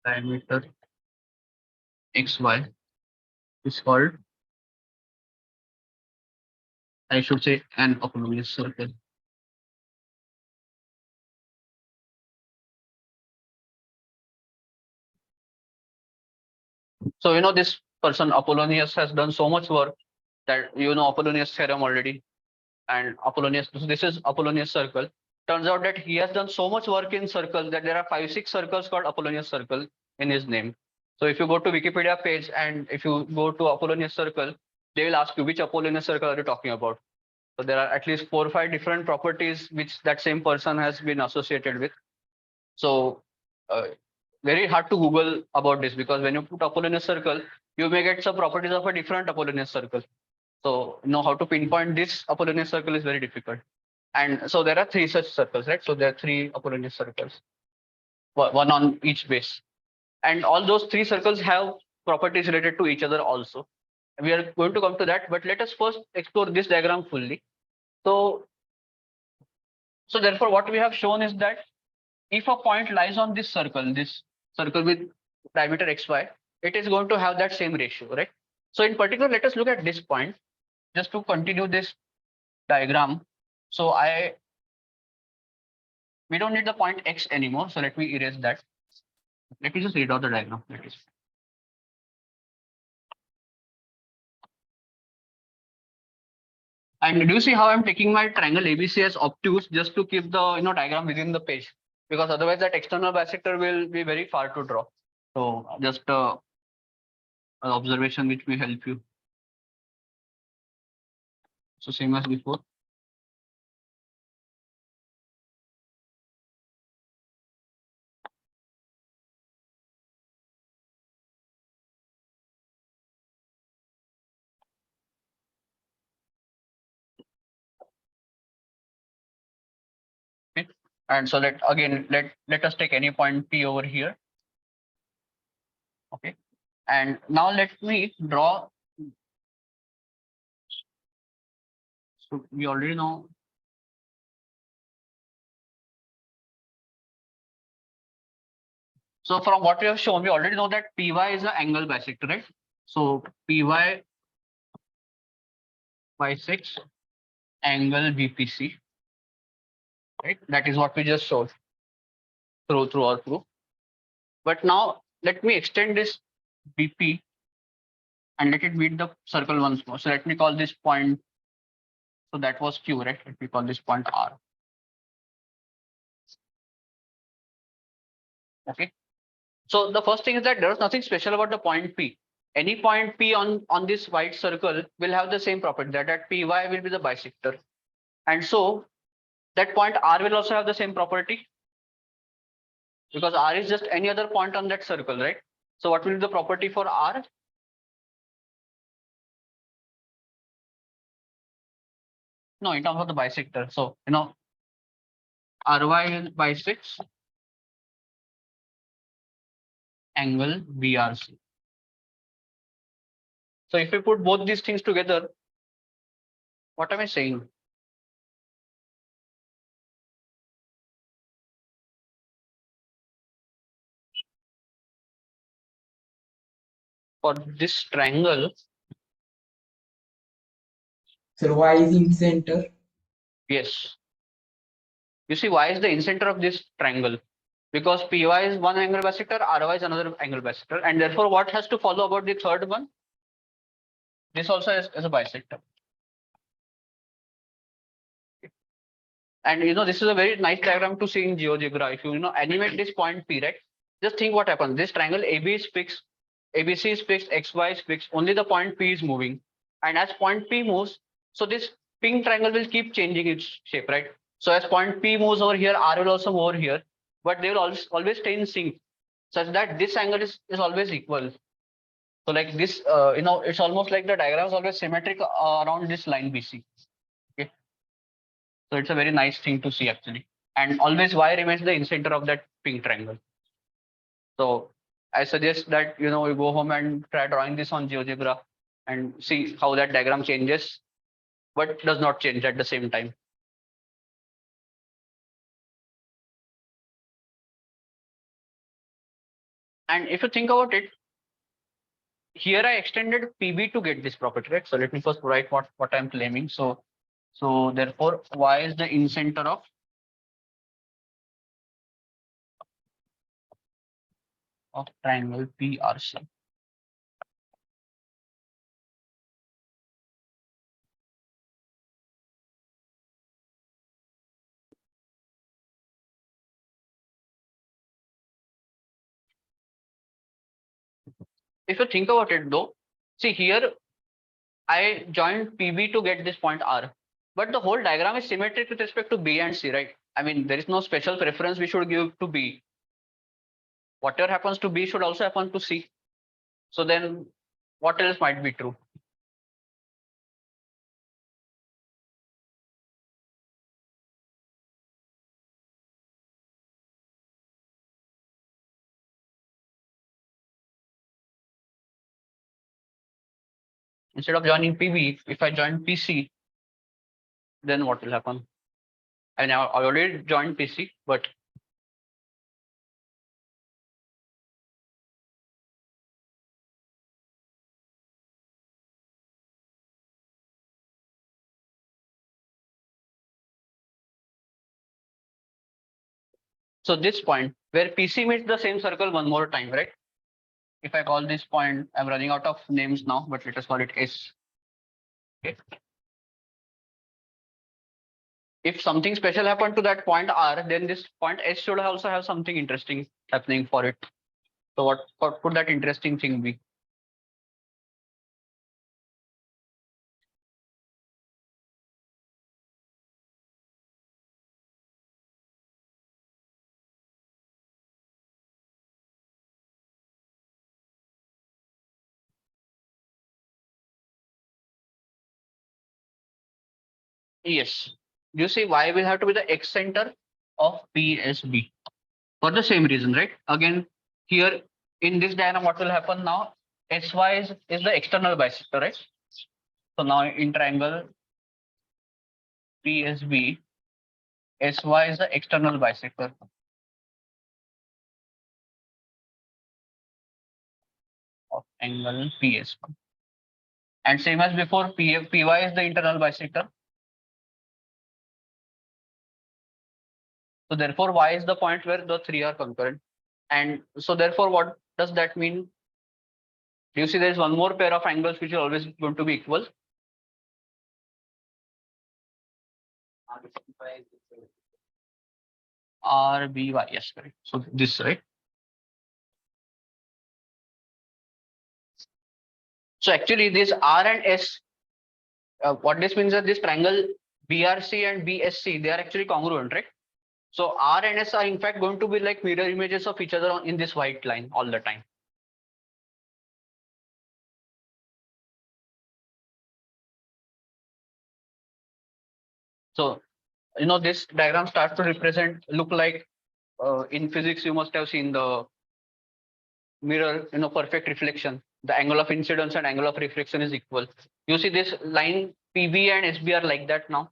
diameter XY is called, I should say, an Apollonius circle. So this person Apollonius has done so much work that Apollonius theorem already, and Apollonius. So this is Apollonius circle. Turns out that he has done so much work in circles that there are 5-6 circles called Apollonius circle in his name. So if you go to Wikipedia page and if you go to Apollonius circle, they will ask you which Apollonius circle are you talking about. So there are at least 4 or 5 different properties which that same person has been associated with. So very hard to Google about this, because when you put Apollonius circle, you may get some properties of a different Apollonius circle. So how to pinpoint this Apollonius circle is very difficult. And so there are 3 such circles, right? So there are 3 Apollonius circles, one on each base. And all those 3 circles have properties related to each other also. We are going to come to that, but let us first explore this diagram fully. So therefore, what we have shown is that if a point lies on this circle with diameter XY, it is going to have that same ratio, right? So in particular, let us look at this point just to continue this diagram. So we don't need the point X anymore. So let me erase that. Let me just read out the diagram. And do you see how I'm taking my triangle ABC as obtuse just to keep the diagram within the page? Because otherwise that external bisector will be very far to draw. So just an observation which may help you. So same as before. Okay. And so let us take any point P over here. Okay. And now let me draw. So we already know. So from what we have shown, we already know that PY is an angle bisector, right? So PY bisects angle BPC, right? That is what we just showed through our proof. But now let me extend this BP and let it meet the circle once more. So let me call this point. So that was Q, right? Let me call this point R. Okay. So the first thing is that there is nothing special about the point P. Any point P on this white circle will have the same property, that PY will be the bisector. And so that point R will also have the same property, because R is just any other point on that circle, right? So what will be the property for R? No, in terms of the bisector. So, RY bisects angle BRC. So if we put both these things together, what am I saying? For this triangle, Sir, Y is in center. yes. You see, Y is the incenter of this triangle because PY is one angle bisector, RY is another angle bisector, and therefore what has to follow about the third one? This also is a bisector. And this is a very nice diagram to see in GeoGebra. If you animate this point P, right? Just think what happens. This triangle AB is fixed, ABC is fixed, XY is fixed. Only the point P is moving, and as point P moves, so this pink triangle will keep changing its shape, right? So as point P moves over here, R will also move over here, but they will always stay in sync, such that this angle is always equal. So like this, it's almost like the diagram is always symmetric around this line BC. Okay. So it's a very nice thing to see actually. And always Y remains the incenter of that pink triangle. So I suggest that, you go home and try drawing this on GeoGebra and see how that diagram changes, but does not change at the same time. And if you think about it, here I extended PB to get this property, right? So let me first write what I'm claiming. So therefore, Y is the incenter of triangle PRC. If you think about it though, see here, I joined PB to get this point R, but the whole diagram is symmetric with respect to B and C, right? I mean, there is no special preference we should give to B. Whatever happens to B should also happen to C. So then what else might be true? Instead of joining PB, if I join PC, then what will happen? I mean, I already joined PC, but so this point where PC meets the same circle one more time, right? If I call this point, I'm running out of names now, but let us call it S. Okay. If something special happened to that point R, then this point S should also have something interesting happening for it. So what could that interesting thing be? Yes. You see, Y will have to be the X center of PSB for the same reason, right? Again, here in this diagram, what will happen now? SY is the external bisector, right? So now in triangle PSB, SY is the external bisector. Of angle PSB. And same as before, PY is the internal bisector. So therefore, Y is the point where the three are concurrent. And so therefore, what does that mean? Do you see there is one more pair of angles which is always going to be equal? RBY, yes, correct. So this, right? So actually this R and S, what this means is this triangle BRC and BSC, they are actually congruent, right? So R and S are in fact going to be like mirror images of each other in this white line all the time. So, this diagram starts to look like in physics, you must have seen the mirror, perfect reflection. The angle of incidence and angle of reflection is equal. You see this line PB and SB are like that now.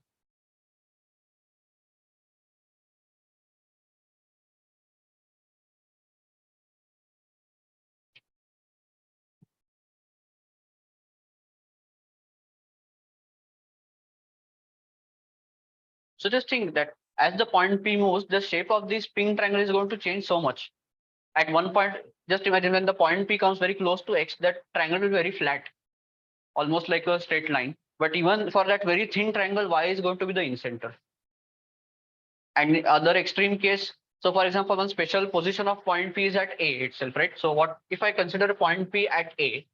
So just think that as the point P moves, the shape of this pink triangle is going to change so much. At one point, just imagine when the point P comes very close to X, that triangle will be very flat, almost like a straight line. But even for that very thin triangle, Y is going to be the incenter. And the other extreme case, so for example, one special position of point P is at A itself, right? So what if I consider a point P at A,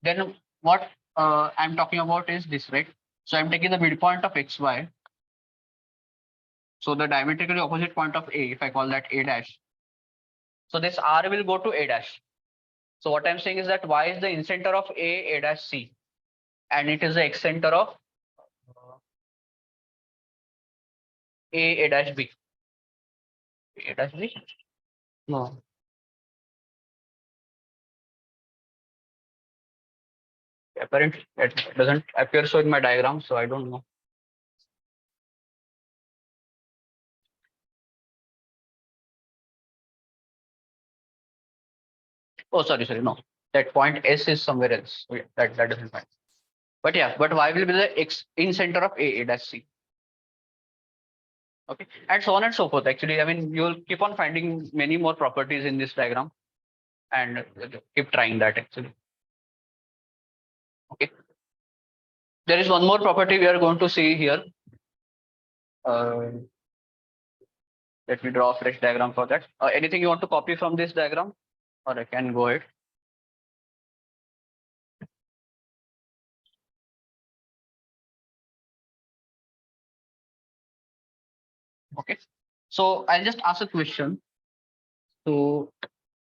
then what I'm talking about is this, right? So I'm taking the midpoint of XY. So the diametrically opposite point of A, if I call that A dash. So this R will go to A dash. So what I'm saying is that Y is the incenter of A dash C, and it is the excenter of A dash B. A dash B? No. Apparently, it doesn't appear so in my diagram, so I don't know. Oh, sorry, no. That point S is somewhere else. Okay, that doesn't matter. But yeah, but Y will be the X in center of A dash C. Okay, and so on and so forth. Actually, I mean, you'll keep on finding many more properties in this diagram, and keep trying that actually. Okay. There is one more property we are going to see here. Let me draw a fresh diagram for that. Anything you want to copy from this diagram, or I can go ahead. Okay. So I'll just ask a question. So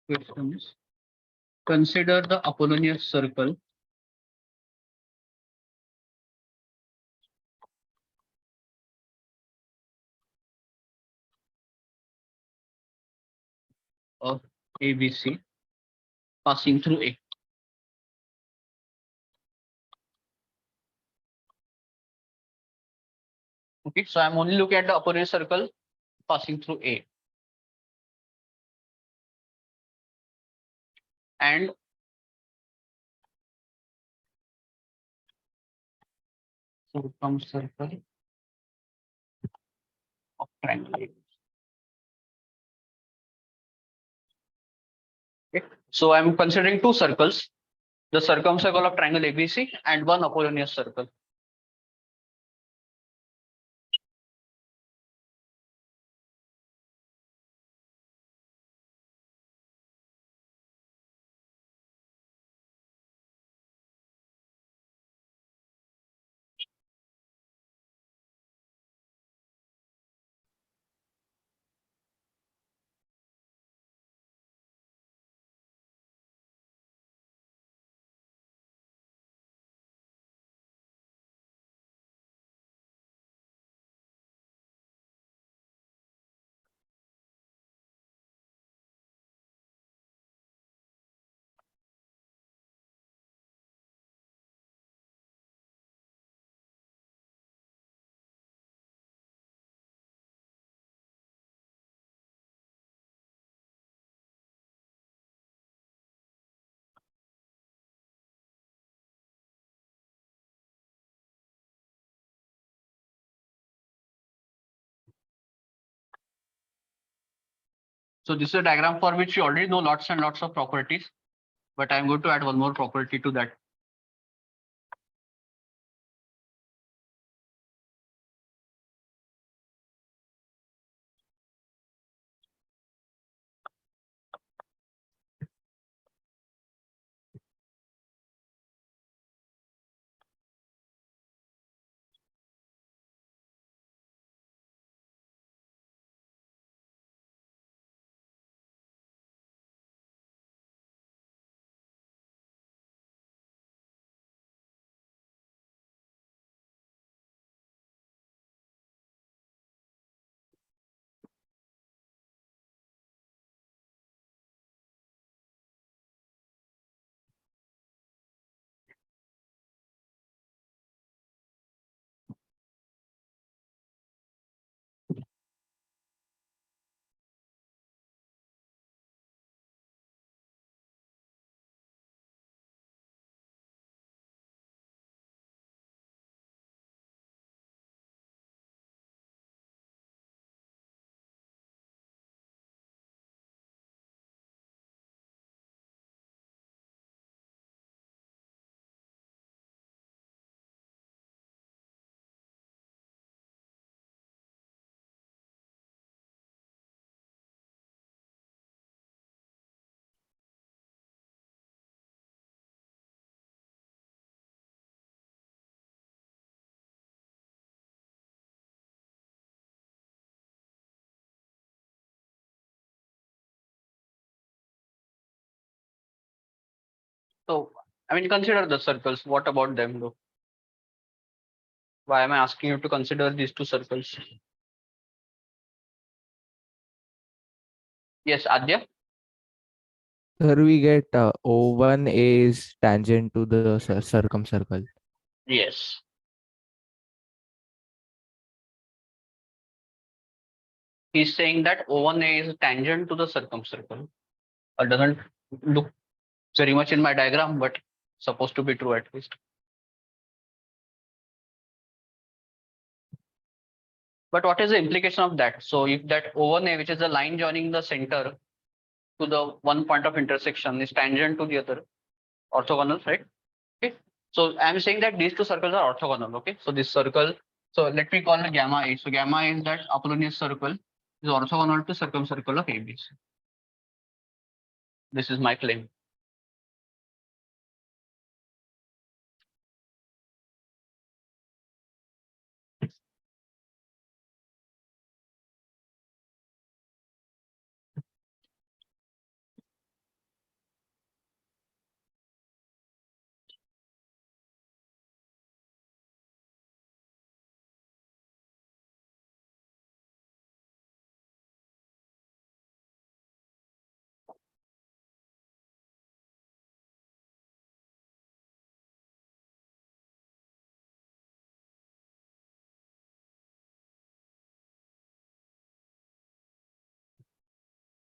questions. Consider the Apollonian circle of ABC passing through A. Okay, so I'm only looking at the Apollonian circle passing through A. And circumcircle of triangle. Okay, so I'm considering two circles, the circumcircle of triangle ABC and one Apollonian circle. So this is a diagram for which you already know lots and lots of properties, but I'm going to add one more property to that. So, I mean, consider the circles. What about them, though? Why am I asking you to consider these two circles? Yes, Adya? Sir, we get O1A is tangent to the circumcircle. Yes. He's saying that O1A is tangent to the circumcircle. It doesn't look very much in my diagram, but supposed to be true at least. But what is the implication of that? So if that O1A, which is the line joining the center to the one point of intersection, is tangent to the other, orthogonal, right? Okay. So I'm saying that these two circles are orthogonal. Okay. So this circle, so let me call it gamma A. So gamma A is that Apollonian circle is orthogonal to circumcircle of ABC. This is my claim.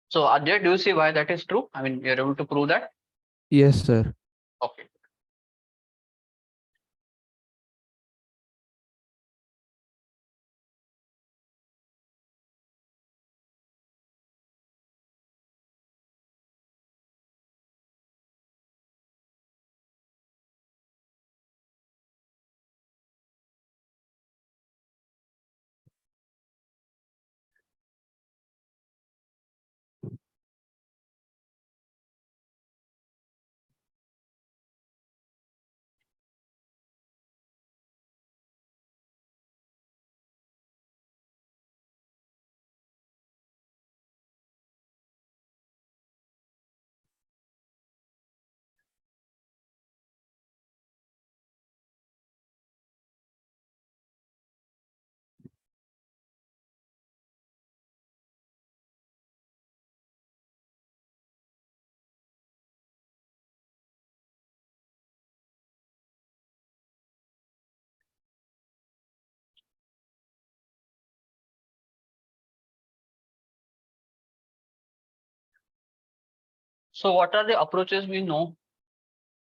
So Adya, do you see why that is true? I mean, you're able to prove that? Yes, sir. Okay. So what are the approaches we know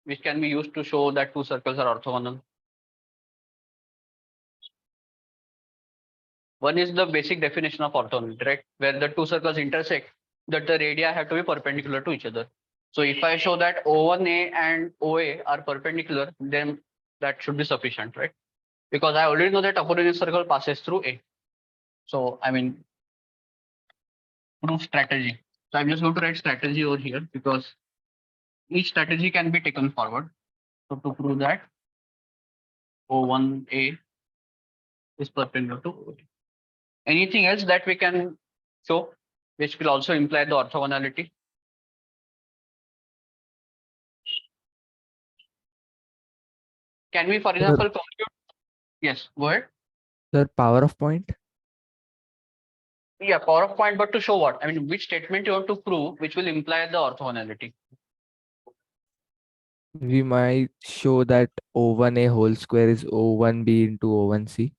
which can be used to show that two circles are orthogonal? One is the basic definition of orthogonality, right? Where the two circles intersect, that the radii have to be perpendicular to each other. So if I show that O1A and OA are perpendicular, then that should be sufficient, right? Because I already know that Apollonian circle passes through A. So I mean, proof strategy. So I'm just going to write strategy over here because each strategy can be taken forward. So to prove that O1A is perpendicular to OA. Anything else that we can show, which will also imply the orthogonality? Can we, for example, compute? Yes, go ahead. Sir, power of point. Yeah, power of point, but to show what? I mean, which statement you want to prove, which will imply the orthogonality? We might show that O1A whole square is O1B into O1C.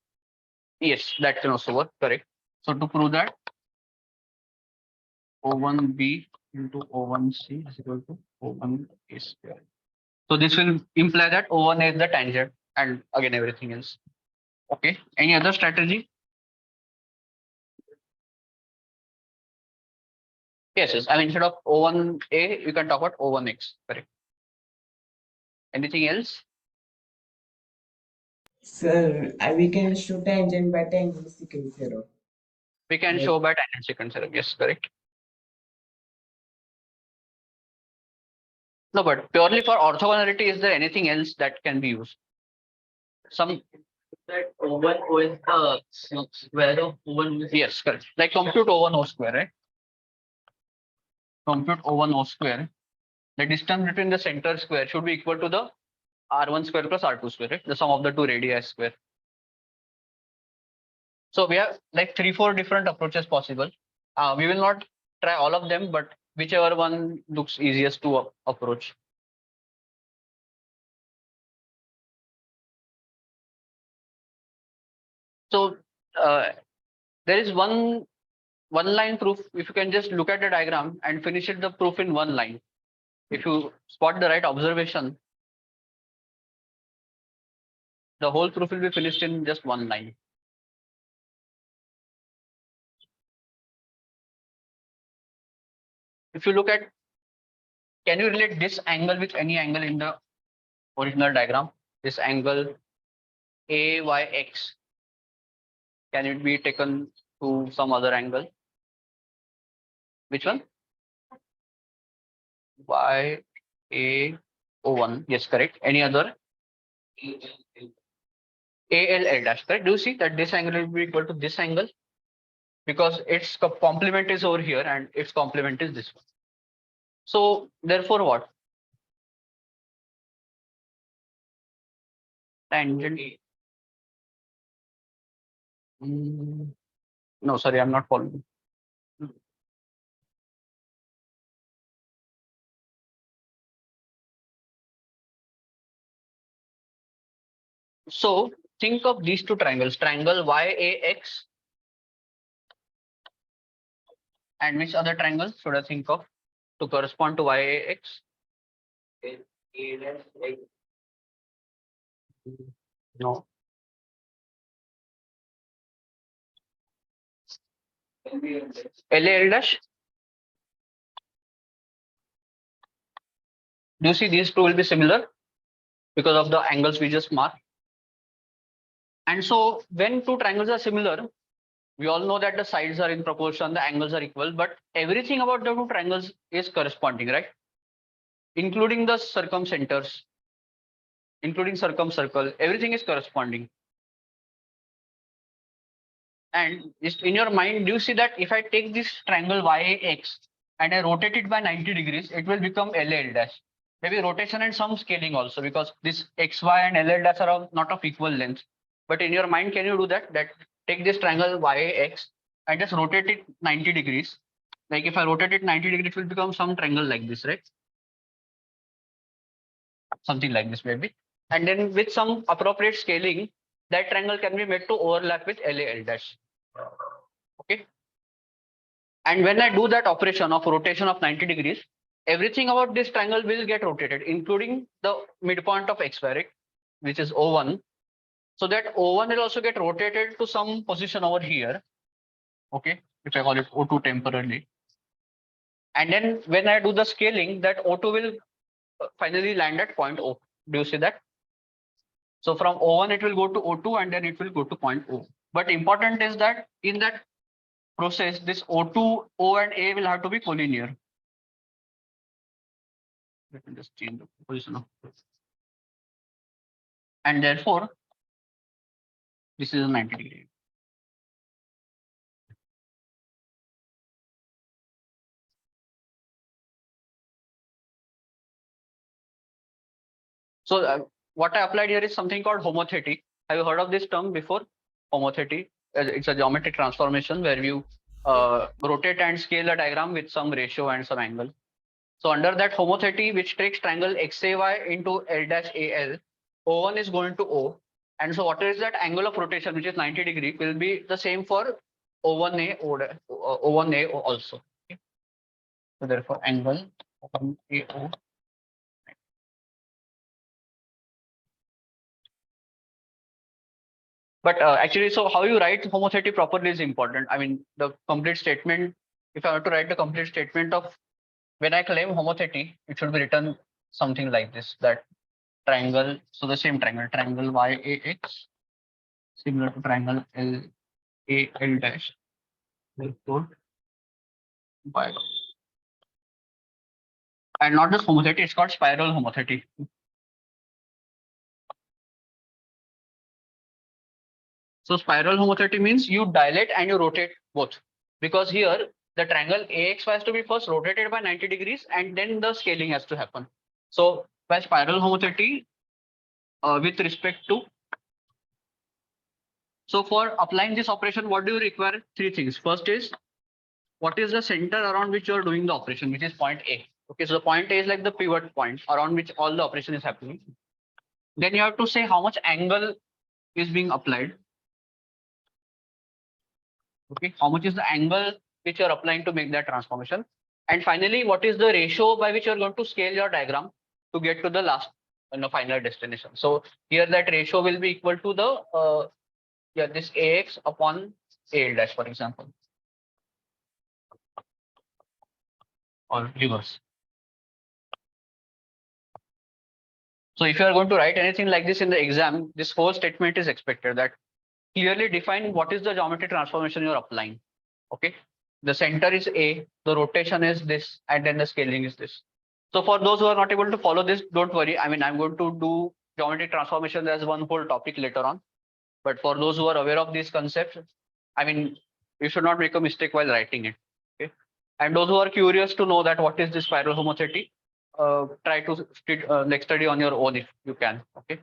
Yes, that can also work, correct. So to prove that, O1B into O1C is equal to O1A square. So this will imply that O1A is the tangent and again everything else. Okay, any other strategy? Yes, yes. I mean, instead of O1A, you can talk about O1X, correct. Anything else? Sir, we can show tangent by tangent secant theorem. We can Like- show by tangent secant theorem. Yes, correct. No, but purely for orthogonality, is there anything else that can be used? Some, That O1 is the square of O1. yes, correct. Like compute O1 O square, right? Compute O1 O square. the distance between the center square should be equal to the R1 square plus R2 square, right? The sum of the two radii square. So we have like 3-4 different approaches possible. We will not try all of them, but whichever one looks easiest to approach. So there is one line proof. If you can just look at the diagram and finish it the proof in one line. If you spot the right observation, the whole proof will be finished in just one line. If you look at, can you relate this angle with any angle in the original diagram? This angle AYX, can it be taken to some other angle? Which one? YAO1. Yes, correct. Any other? ALL dash, correct? Do you see that this angle will be equal to this angle? Because its complement is over here and its complement is this one. So therefore what? Tangent. No, sorry, I'm not following. So think of these two triangles, triangle YAX and which other triangle should I think of to correspond to YAX? No. LAL dash. Do you see these two will be similar because of the angles we just marked? And so when two triangles are similar, we all know that the sides are in proportion, the angles are equal, but everything about the two triangles is corresponding, right? Including the circumcenters, including circumcircle, everything is corresponding. And in your mind, do you see that if I take this triangle YAX and I rotate it by 90 degrees, it will become LL dash. Maybe rotation and some scaling also, because this XY and LL dash are not of equal length. But in your mind, can you do that? That take this triangle YAX and just rotate it 90 degrees. Like if I rotate it 90 degrees, it will become some triangle like this, right? Something like this maybe. And then with some appropriate scaling, that triangle can be made to overlap with LAL dash. Okay. And when I do that operation of rotation of 90 degrees, everything about this triangle will get rotated, including the midpoint of XY, right? Which is O1. So that O1 will also get rotated to some position over here. Okay. If I call it O2 temporarily. And then when I do the scaling, that O2 will finally land at point O. Do you see that? So from O1, it will go to O2 and then it will go to point O. But important is that in that process, this O2, O and A will have to be collinear. Let me just change the position of this. And therefore, this is a 90 degree. So what I applied here is something called homothety. Have you heard of this term before? Homothety. It's a geometric transformation where you rotate and scale a diagram with some ratio and some angle. So under that homothety, which takes triangle XAY into L dash AL, O1 is going to O. And so what is that angle of rotation, which is 90 degree, will be the same for O1A, O1A also. Okay. So therefore angle O1A, O. But actually, so how you write homothety properly is important. I mean, the complete statement, if I were to write the complete statement of when I claim homothety, it should be written something like this, that triangle, so the same triangle YAX, similar to triangle LAL dash, therefore Y. And not just homothety, it's called spiral homothety. So spiral homothety means you dilate and you rotate both, because here the triangle AXY has to be first rotated by 90 degrees and then the scaling has to happen. So by spiral homotheity, with respect to, so for applying this operation, what do you require? Three things. First is, what is the center around which you are doing the operation, which is point A. Okay, so the point A is like the pivot point around which all the operation is happening. Then you have to say how much angle is being applied. Okay, how much is the angle which you're applying to make that transformation? And finally, what is the ratio by which you're going to scale your diagram to get to the last final destination? So here that ratio will be equal to the this AX upon AL dash, for example, or reverse. So if you are going to write anything like this in the exam, this whole statement is expected, that clearly define what is the geometry transformation you're applying. Okay, the center is A, the rotation is this, and then the scaling is this. So for those who are not able to follow this, don't worry. I mean, I'm going to do geometry transformation as one whole topic later on. But for those who are aware of these concepts, I mean, you should not make a mistake while writing it. Okay, and those who are curious to know that what is this spiral homotheity, try to study on your own if you can. Okay.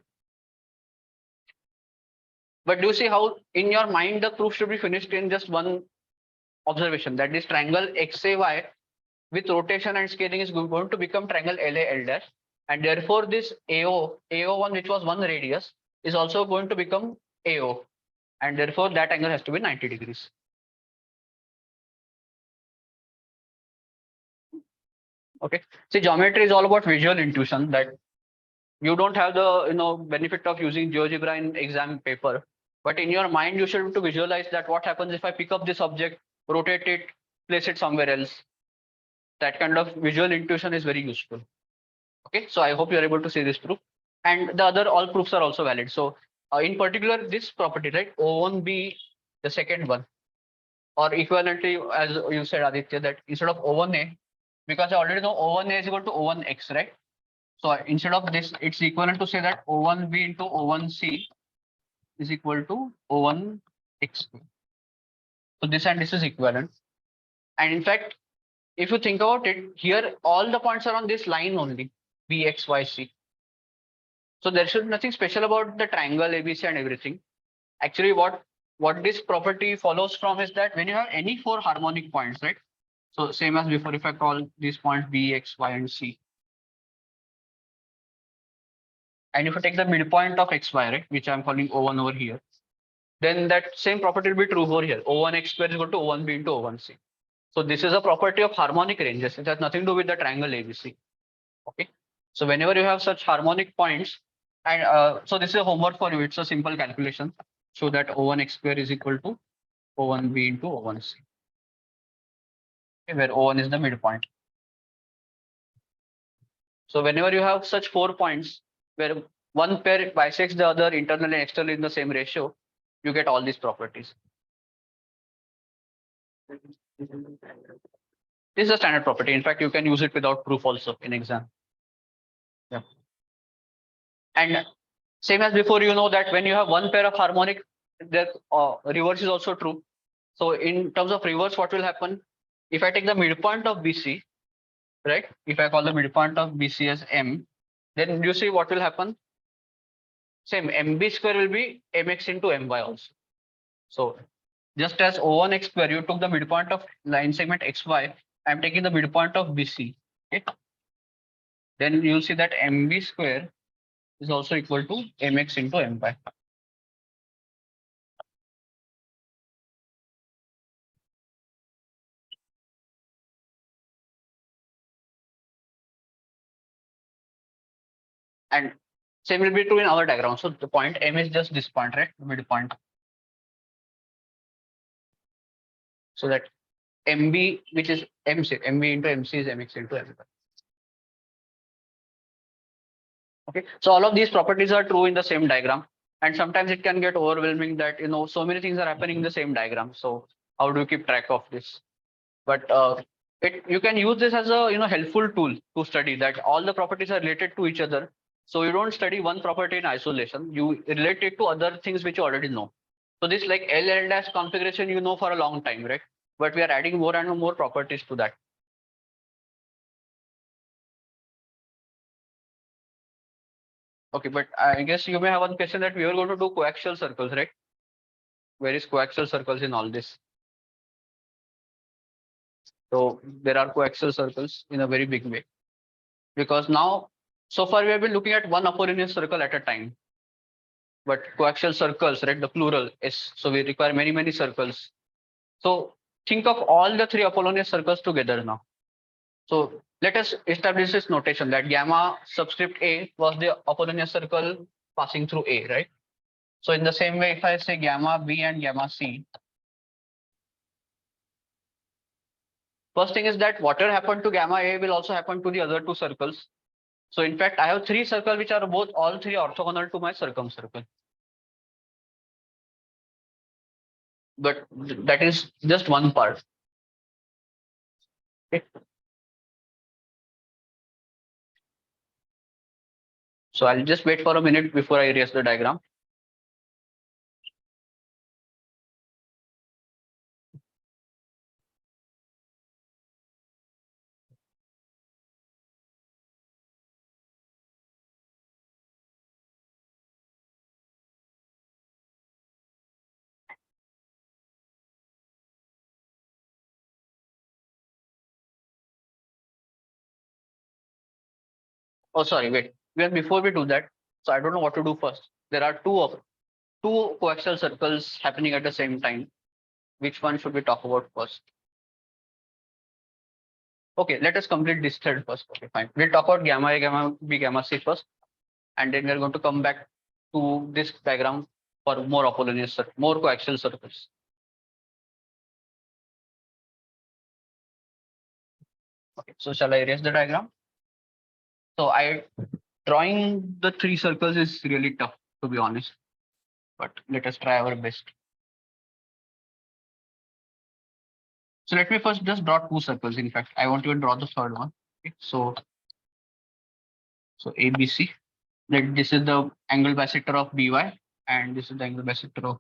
But do you see how in your mind the proof should be finished in just one observation, that this triangle XAY with rotation and scaling is going to become triangle LAL dash, and therefore this AO1, which was one radius, is also going to become AO, and therefore that angle has to be 90 degrees. Okay, see, geometry is all about visual intuition, that you don't have the benefit of using GeoGebra in exam paper, but in your mind you should be to visualize that what happens if I pick up this object, rotate it, place it somewhere else. That kind of visual intuition is very useful. Okay, so I hope you are able to see this proof, and the other all proofs are also valid. So in particular this property, right, O1B, the second one, or equivalently, as you said, Aditya, that instead of O1A, because I already know O1A is equal to O1X, right? So instead of this, it's equivalent to say that O1B into O1C is equal to O1X. So this and this is equivalent. And in fact, if you think about it, here all the points are on this line only, B, X, Y, C. So there should be nothing special about the triangle ABC and everything. Actually, what this property follows from is that when you have any four harmonic points, right? So same as before, if I call these points B, X, Y, and C. And if I take the midpoint of XY, right, which I'm calling O1 over here, then that same property will be true over here. O1X square is equal to O1B into O1C. So this is a property of harmonic ranges. It has nothing to do with the triangle ABC. Okay. So whenever you have such harmonic points, and so this is a homework for you. It's a simple calculation. So that O1X square is equal to O1B into O1C. Okay, where O1 is the midpoint. So whenever you have such 4 points where one pair bisects the other internally and externally in the same ratio, you get all these properties. This is a standard property. In fact, you can use it without proof also in exam. Yeah. And same as before, you know that when you have one pair of harmonic, the reverse is also true. So in terms of reverse, what will happen? If I take the midpoint of BC, right? If I call the midpoint of BC as M, then you see what will happen? Same, MB square will be MX into MY also. So just as O1X square, you took the midpoint of line segment XY, I'm taking the midpoint of BC. Okay. Then you'll see that MB square is also equal to MX into MY. And same will be true in our diagram. So the point M is just this point, right? The midpoint. So that MB, which is MC, MB into MC is MX into MY. Okay, so all of these properties are true in the same diagram, and sometimes it can get overwhelming that so many things are happening in the same diagram. So how do you keep track of this? But you can use this as a helpful tool to study that all the properties are related to each other. So you don't study one property in isolation. You relate it to other things which you already know. So this like L dash configuration for a long time, right? but we are adding more and more properties to that. Okay, but I guess you may have one question that we are going to do coaxial circles, right? Where is coaxial circles in all this? So there are coaxial circles in a very big way, because now so far we have been looking at one Apollonian circle at a time. But coaxial circles, right? The plural is, so we require many circles. So think of all the three Apollonian circles together now. So let us establish this notation that gamma subscript A was the Apollonian circle passing through A, right? So in the same way, if I say gamma B and gamma C, first thing is that whatever happened to gamma A will also happen to the other two circles. So in fact, I have three circles which are both all three orthogonal to my circumcircle. But that is just one part. Okay. So I'll just wait for a minute before I erase the diagram. Oh, sorry, wait. Before we do that, so I don't know what to do first. There are two coaxial circles happening at the same time. Which one should we talk about first? Okay, let us complete this thread first. Okay, fine. We'll talk about gamma A, gamma B, gamma C first, and then we're going to come back to this diagram for more Apollonian more coaxial circles. Okay, so shall I erase the diagram? So drawing the three circles is really tough, to be honest, but let us try our best. So let me first just draw two circles. In fact, I won't even draw the third one. Okay, so ABC. This is the angle bisector of BY, and this is the angle bisector of.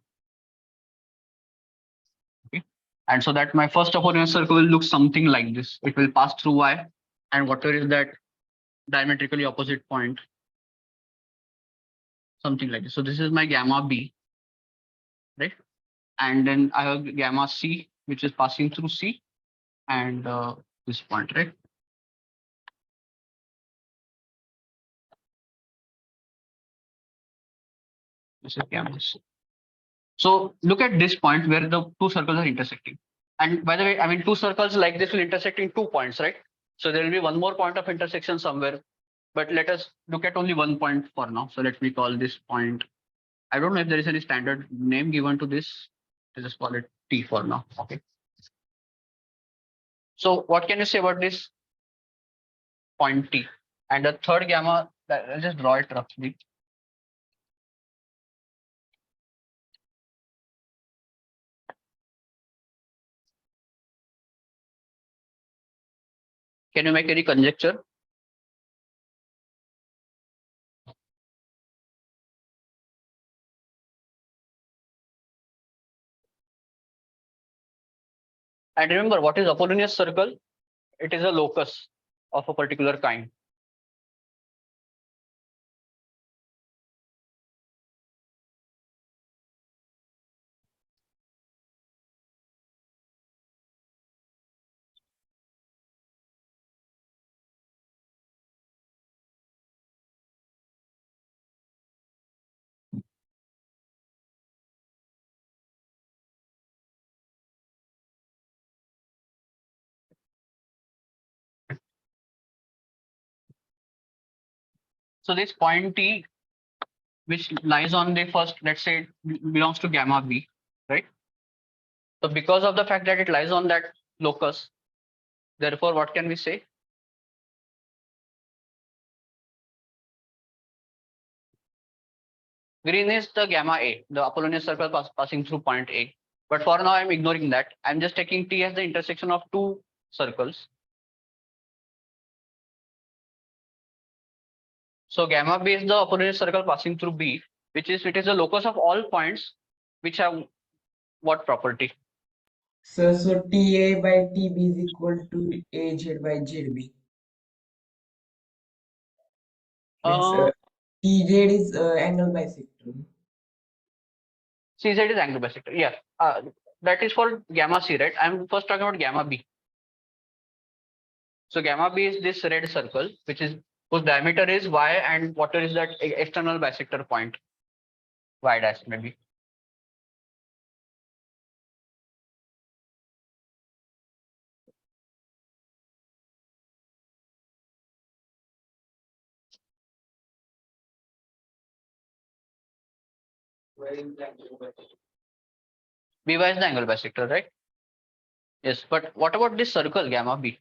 Okay. And so that my first Apollonian circle will look something like this. It will pass through Y, and whatever is that diametrically opposite point, something like this. So this is my gamma B, right? And then I have gamma C, which is passing through C, and this point, right? This is gamma C. So look at this point where the two circles are intersecting. And by the way, I mean, two circles like this will intersect in 2 points, right? So there will be one more point of intersection somewhere, but let us look at only one point for now. So let me call this point. I don't know if there is any standard name given to this. Let's just call it T for now. Okay. So what can you say about this point T? And the third gamma, I'll just draw it roughly. Can you make any conjecture? And remember, what is Apollonian circle? It is a locus of a particular kind. So this point T, which lies on the first, let's say it belongs to gamma B, right? So because of the fact that it lies on that locus, therefore, what can we say? Green is the gamma A, the Apollonian circle passing through point A. But for now, I'm ignoring that. I'm just taking T as the intersection of two circles. So gamma B is the Apollonian circle passing through B, it is the locus of all points which have what property? So TA by TB is equal to AZ by ZB. Means Uh, TZ is angle bisector. CZ is angle bisector. Yeah. That is for gamma C, right? I'm first talking about gamma B. So gamma B is this red circle, which is whose diameter is y, and what is that external bisector point? Y dash maybe. BY is the angle bisector, right? Yes, but what about this circle gamma B?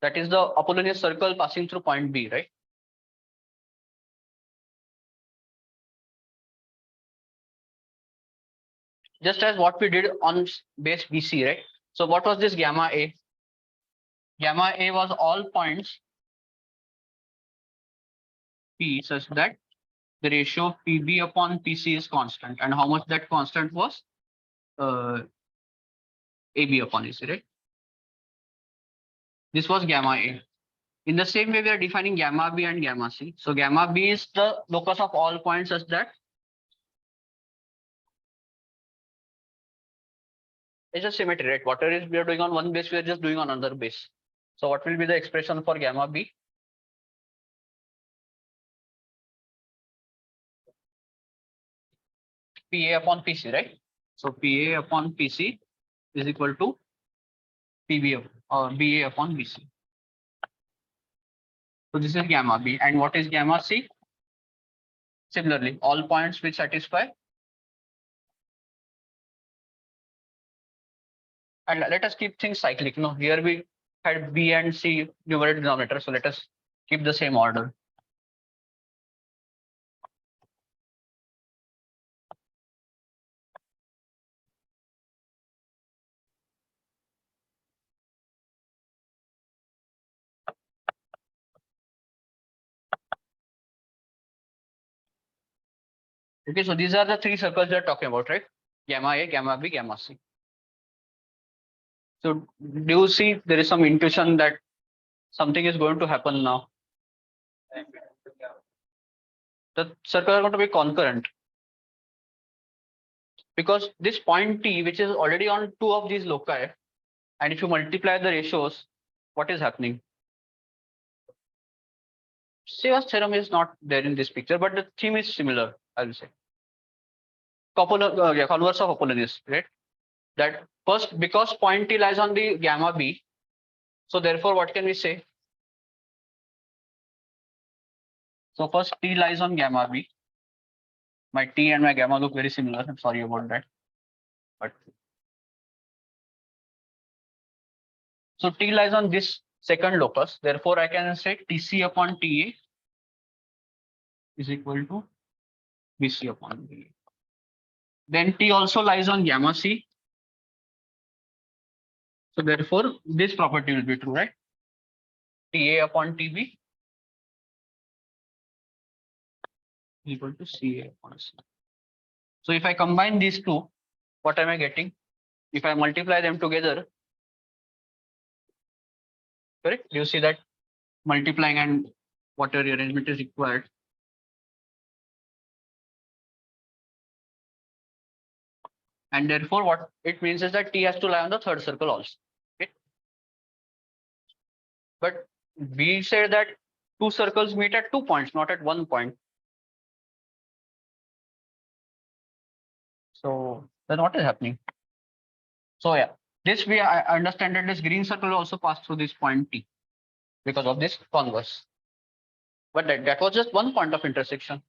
That is the Apollonian circle passing through point B, right? Just as what we did on base BC, right? So what was this gamma A? Gamma A was all points P such that the ratio of PB upon PC is constant. And how much that constant was? AB upon AC, right? This was gamma A. In the same way, we are defining gamma B and gamma C. So gamma B is the locus of all points such that it's a symmetry, right? Whatever is we are doing on one base, we are just doing on another base. So what will be the expression for gamma B? PA upon PC, right? So PA upon PC is equal to PB or BA upon BC. So this is gamma B. And what is gamma C? Similarly, all points which satisfy. And let us keep things cyclic. No, here we had B and C numerator denominator. So let us keep the same order. Okay, so these are the three circles we are talking about, right? Gamma A, gamma B, gamma C. So do you see there is some intuition that something is going to happen now? The circles are going to be concurrent. Because this point T, which is already on two of these loci, and if you multiply the ratios, what is happening? Seva's theorem is not there in this picture, but the theme is similar, I will say. Converse of Apollonius, right? That first, because point T lies on the gamma B, so therefore, what can we say? So first T lies on gamma B. My T and my gamma look very similar. I'm sorry about that. But so T lies on this second locus. Therefore, I can say TC upon TA is equal to BC upon BA. Then T also lies on gamma C. So therefore, this property will be true, right? TA upon TB is equal to CA upon C. So if I combine these two, what am I getting? If I multiply them together, correct? Do you see that multiplying and whatever arrangement is required? And therefore, what it means is that T has to lie on the third circle also. Okay. But we say that two circles meet at 2 points, not at 1 point. So then what is happening? So yeah, this I understand that this green circle will also pass through this point T because of this converse. But that was just one point of intersection.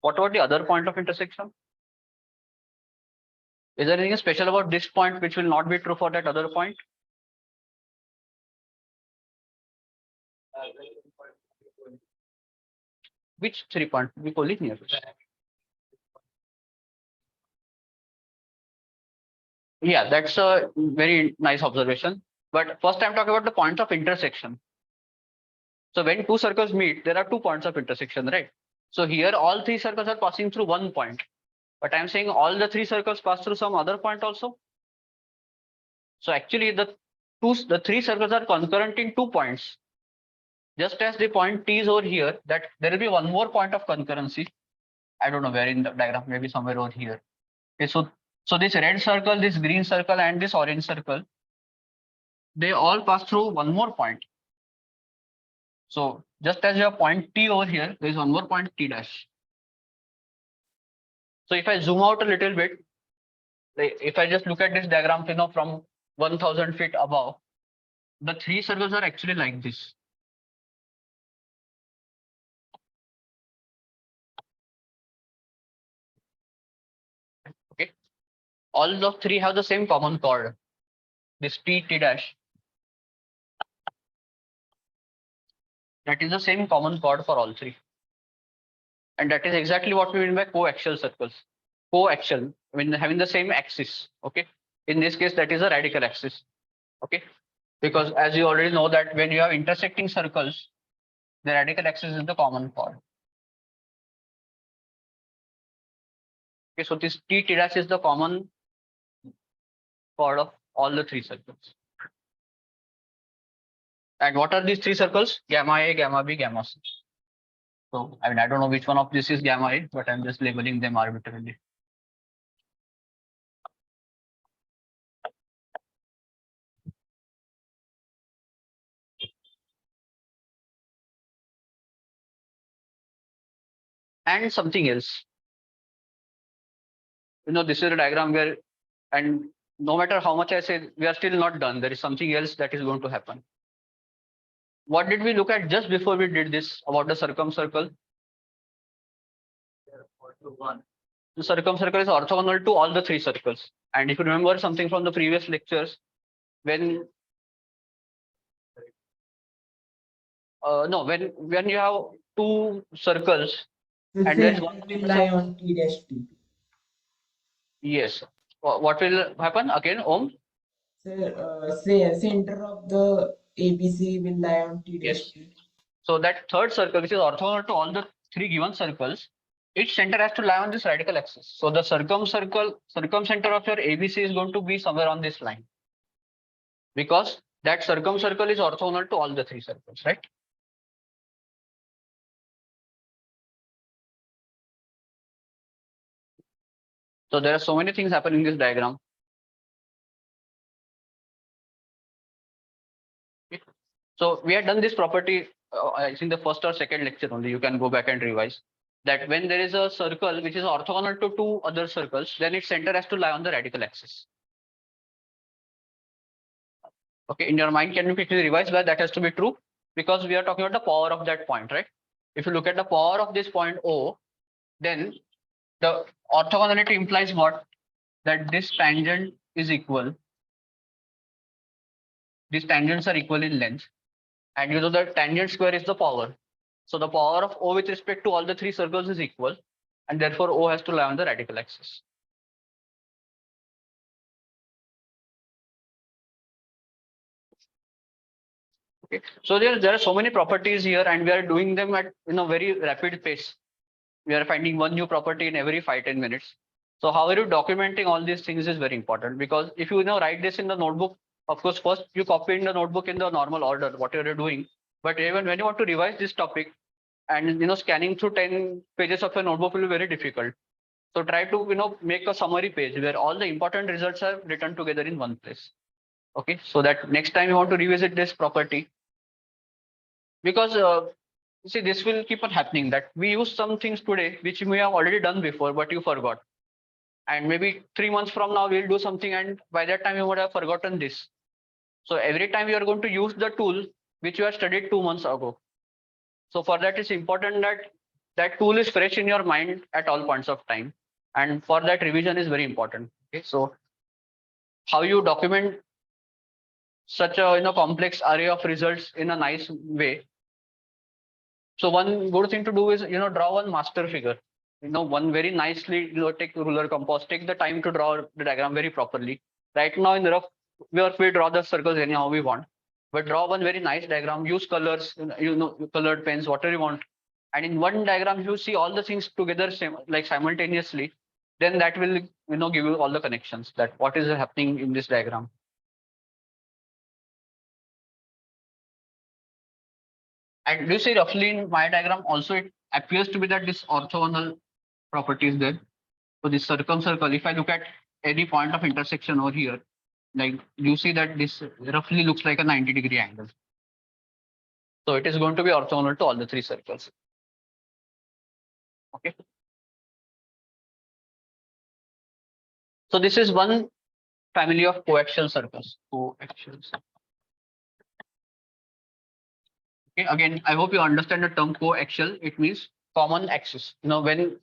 What about the other point of intersection? Is there anything special about this point which will not be true for that other point? Which 3 point? We call it near. Yeah, that's a very nice observation. But first I'm talking about the points of intersection. So when two circles meet, there are 2 points of intersection, right? So here all 3 circles are passing through 1 point. But I'm saying all the three circles pass through some other point also. So actually the three circles are concurrent in 2 points. Just as the point T is over here, that there will be one more point of concurrency. I don't know where in the diagram, maybe somewhere over here. Okay, so this red circle, this green circle, and this orange circle, they all pass through one more point. So just as you have point T over here, there is one more point T dash. So if I zoom out a little bit, if I just look at this diagram, from 1000 feet above, the three circles are actually like this. Okay, all the three have the same common chord, this T dash. That is the same common chord for all three. And that is exactly what we mean by coaxial circles. Coaxial, I mean having the same axis. Okay. In this case, that is a radical axis. Okay. Because as you already know that when you have intersecting circles, the radical axis is the common chord. Okay, so this T dash is the common chord of all the three circles. And what are these three circles? Gamma A, gamma B, gamma C. So I mean, I don't know which one of this is gamma A, but I'm just labeling them arbitrarily. And something else. This is a diagram where, and no matter how much I say, we are still not done. There is something else that is going to happen. What did we look at just before we did this about the circumcircle? The circumcircle is orthogonal to all the three circles. And if you remember something from the previous lectures, when when you have two circles, The and there's center one will lie on T dash T. yes, what will happen again, Om? So, say center of the ABC will lie on T dash Yes. T. So that third circle, which is orthogonal to all the three given circles, its center has to lie on this radical axis. So the circumcenter of your ABC is going to be somewhere on this line, because that circumcircle is orthogonal to all the three circles, right? So there are so many things happening in this diagram. Okay. So we had done this property, I think the first or second lecture only. You can go back and revise that when there is a circle which is orthogonal to two other circles, then its center has to lie on the radical axis. Okay, in your mind, can you quickly revise why that has to be true? Because we are talking about the power of that point, right? If you look at the power of this point O, then the orthogonality implies what? That this tangent is equal. These tangents are equal in length. And you know that tangent square is the power. So the power of O with respect to all the three circles is equal. And therefore O has to lie on the radical axis. Okay. So there are so many properties here, and we are doing them at very rapid pace. We are finding one new property in every 5-10 minutes. So how are you documenting all these things is very important, because if you write this in the notebook, of course, first you copy in the notebook in the normal order, whatever you're doing. But even when you want to revise this topic, and scanning through 10 pages of a notebook will be very difficult. So try to make a summary page where all the important results are written together in one place. Okay, so that next time you want to revisit this property, because see, this will keep on happening, that we use some things today which we have already done before, but you forgot. And maybe 3 months from now, we'll do something, and by that time you would have forgotten this. So every time you are going to use the tool which you have studied 2 months ago. So for that, it's important that that tool is fresh in your mind at all points of time. And for that, revision is very important. Okay, so how you document such a complex array of results in a nice way. So one good thing to do is draw one master figure. One very nicely, take ruler compass, take the time to draw the diagram very properly. Right now in the rough work, we draw the circles anyhow we want, but draw one very nice diagram. Use colors, colored pens, whatever you want. And in one diagram, you see all the things together, simultaneously. then that will give you all the connections that what is happening in this diagram. And do you see roughly in my diagram also it appears to be that this orthogonal property is there. So this circumcircle, if I look at any point of intersection over here, like you see that this roughly looks like a 90-degree angle. So it is going to be orthogonal to all the three circles. Okay. So this is one family of coaxial circles. Coaxial circles. Okay. Again, I hope you understand the term coaxial. It means common axis. When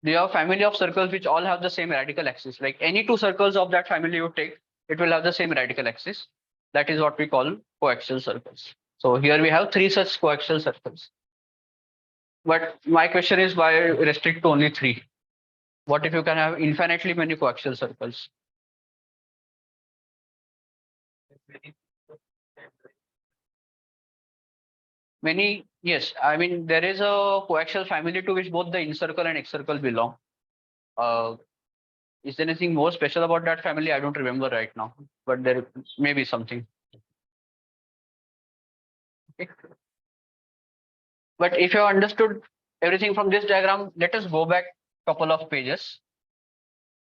you have family of circles which all have the same radical axis, like any two circles of that family you take, it will have the same radical axis. That is what we call coaxial circles. So here we have three such coaxial circles. But my question is, why restrict to only three? What if you can have infinitely many coaxial circles? Many, yes. I mean, there is a coaxial family to which both the inner circle and X circle belong. Is there anything more special about that family? I don't remember right now, but there may be something. Okay. But if you have understood everything from this diagram, let us go back a couple of pages,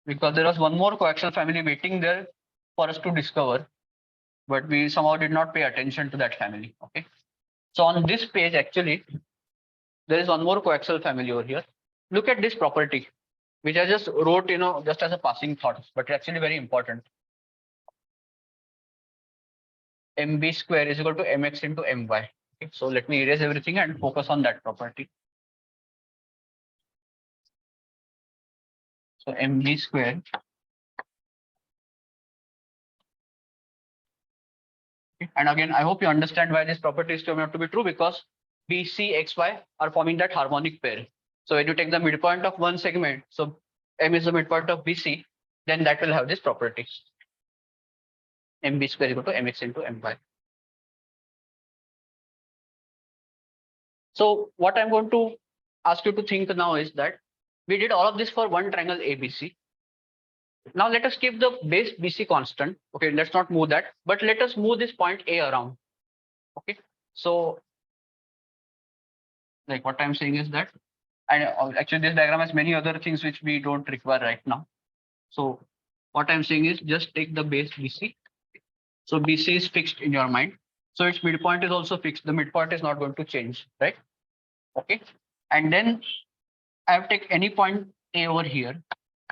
because there was one more coaxial family waiting there for us to discover, but we somehow did not pay attention to that family. Okay. So on this page, actually, there is one more coaxial family over here. Look at this property, which I just wrote, just as a passing thought, but it's actually very important. MB square is equal to mx into my. Okay, so let me erase everything and focus on that property. So MB square. Okay, and again, I hope you understand why this property is turned out to be true, because BC, XY are forming that harmonic pair. So when you take the midpoint of one segment, so M is the midpoint of BC, then that will have this property. MB square is equal to mx into my. So what I'm going to ask you to think now is that we did all of this for one triangle ABC. Now let us keep the base BC constant. Okay, let's not move that, but let us move this point A around. Okay, so like what I'm saying is that, and actually this diagram has many other things which we don't require right now. So what I'm saying is just take the base BC. So BC is fixed in your mind. So its midpoint is also fixed. The midpoint is not going to change, right? Okay, and then I have take any point A over here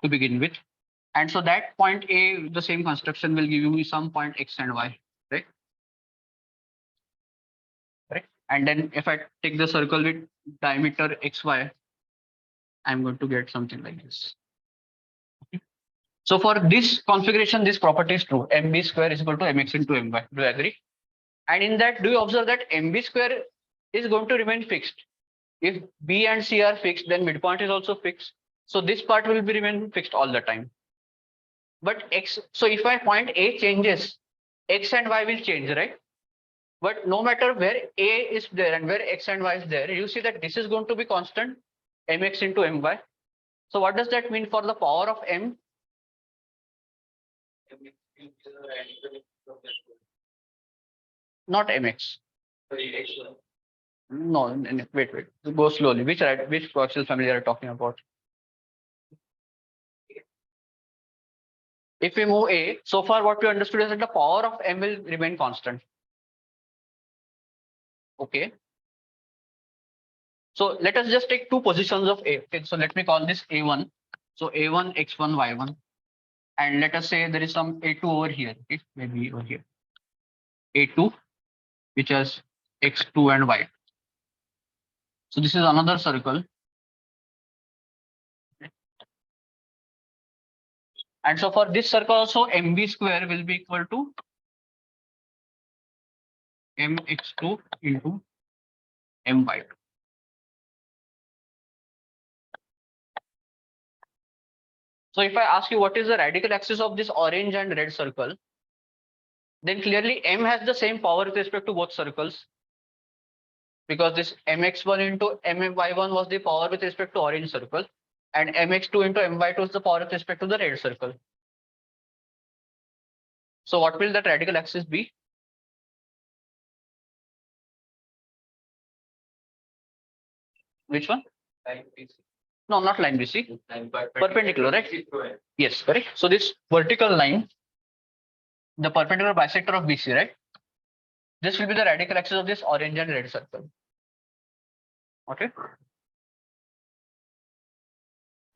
to begin with. And so that point A, the same construction will give me some point X and Y, right? Right. And then if I take the circle with diameter XY, I'm going to get something like this. Okay. So for this configuration, this property is true. MB square is equal to mx into my. Do you agree? And in that, do you observe that MB square is going to remain fixed? If B and C are fixed, then midpoint is also fixed. So this part will be remain fixed all the time. But X, so if my point A changes, X and Y will change, right? But no matter where A is there and where X and Y is there, you see that this is going to be constant, mx into my. So what does that mean for the power of M? Not mx. No, wait. Go slowly. Which coaxial family are you talking about? If we move A, so far what we understood is that the power of M will remain constant. Okay. So let us just take two positions of A. Okay, so let me call this A1. So A1, X1, Y1. And let us say there is some A2 over here. Okay, maybe over here. A2, which has X2 and Y. So this is another circle. And so for this circle also, MB square will be equal to mx2 into my2. So if I ask you what is the radical axis of this orange and red circle, then clearly M has the same power with respect to both circles, because this mx1 into my1 was the power with respect to orange circle. and mx2 into my2 is the power with respect to the red circle. So what will that radical axis be? Which one? No, not line BC. Perpendicular, right? Yes, correct. So this vertical line, the perpendicular bisector of BC, right? This will be the radical axis of this orange and red circle. Okay.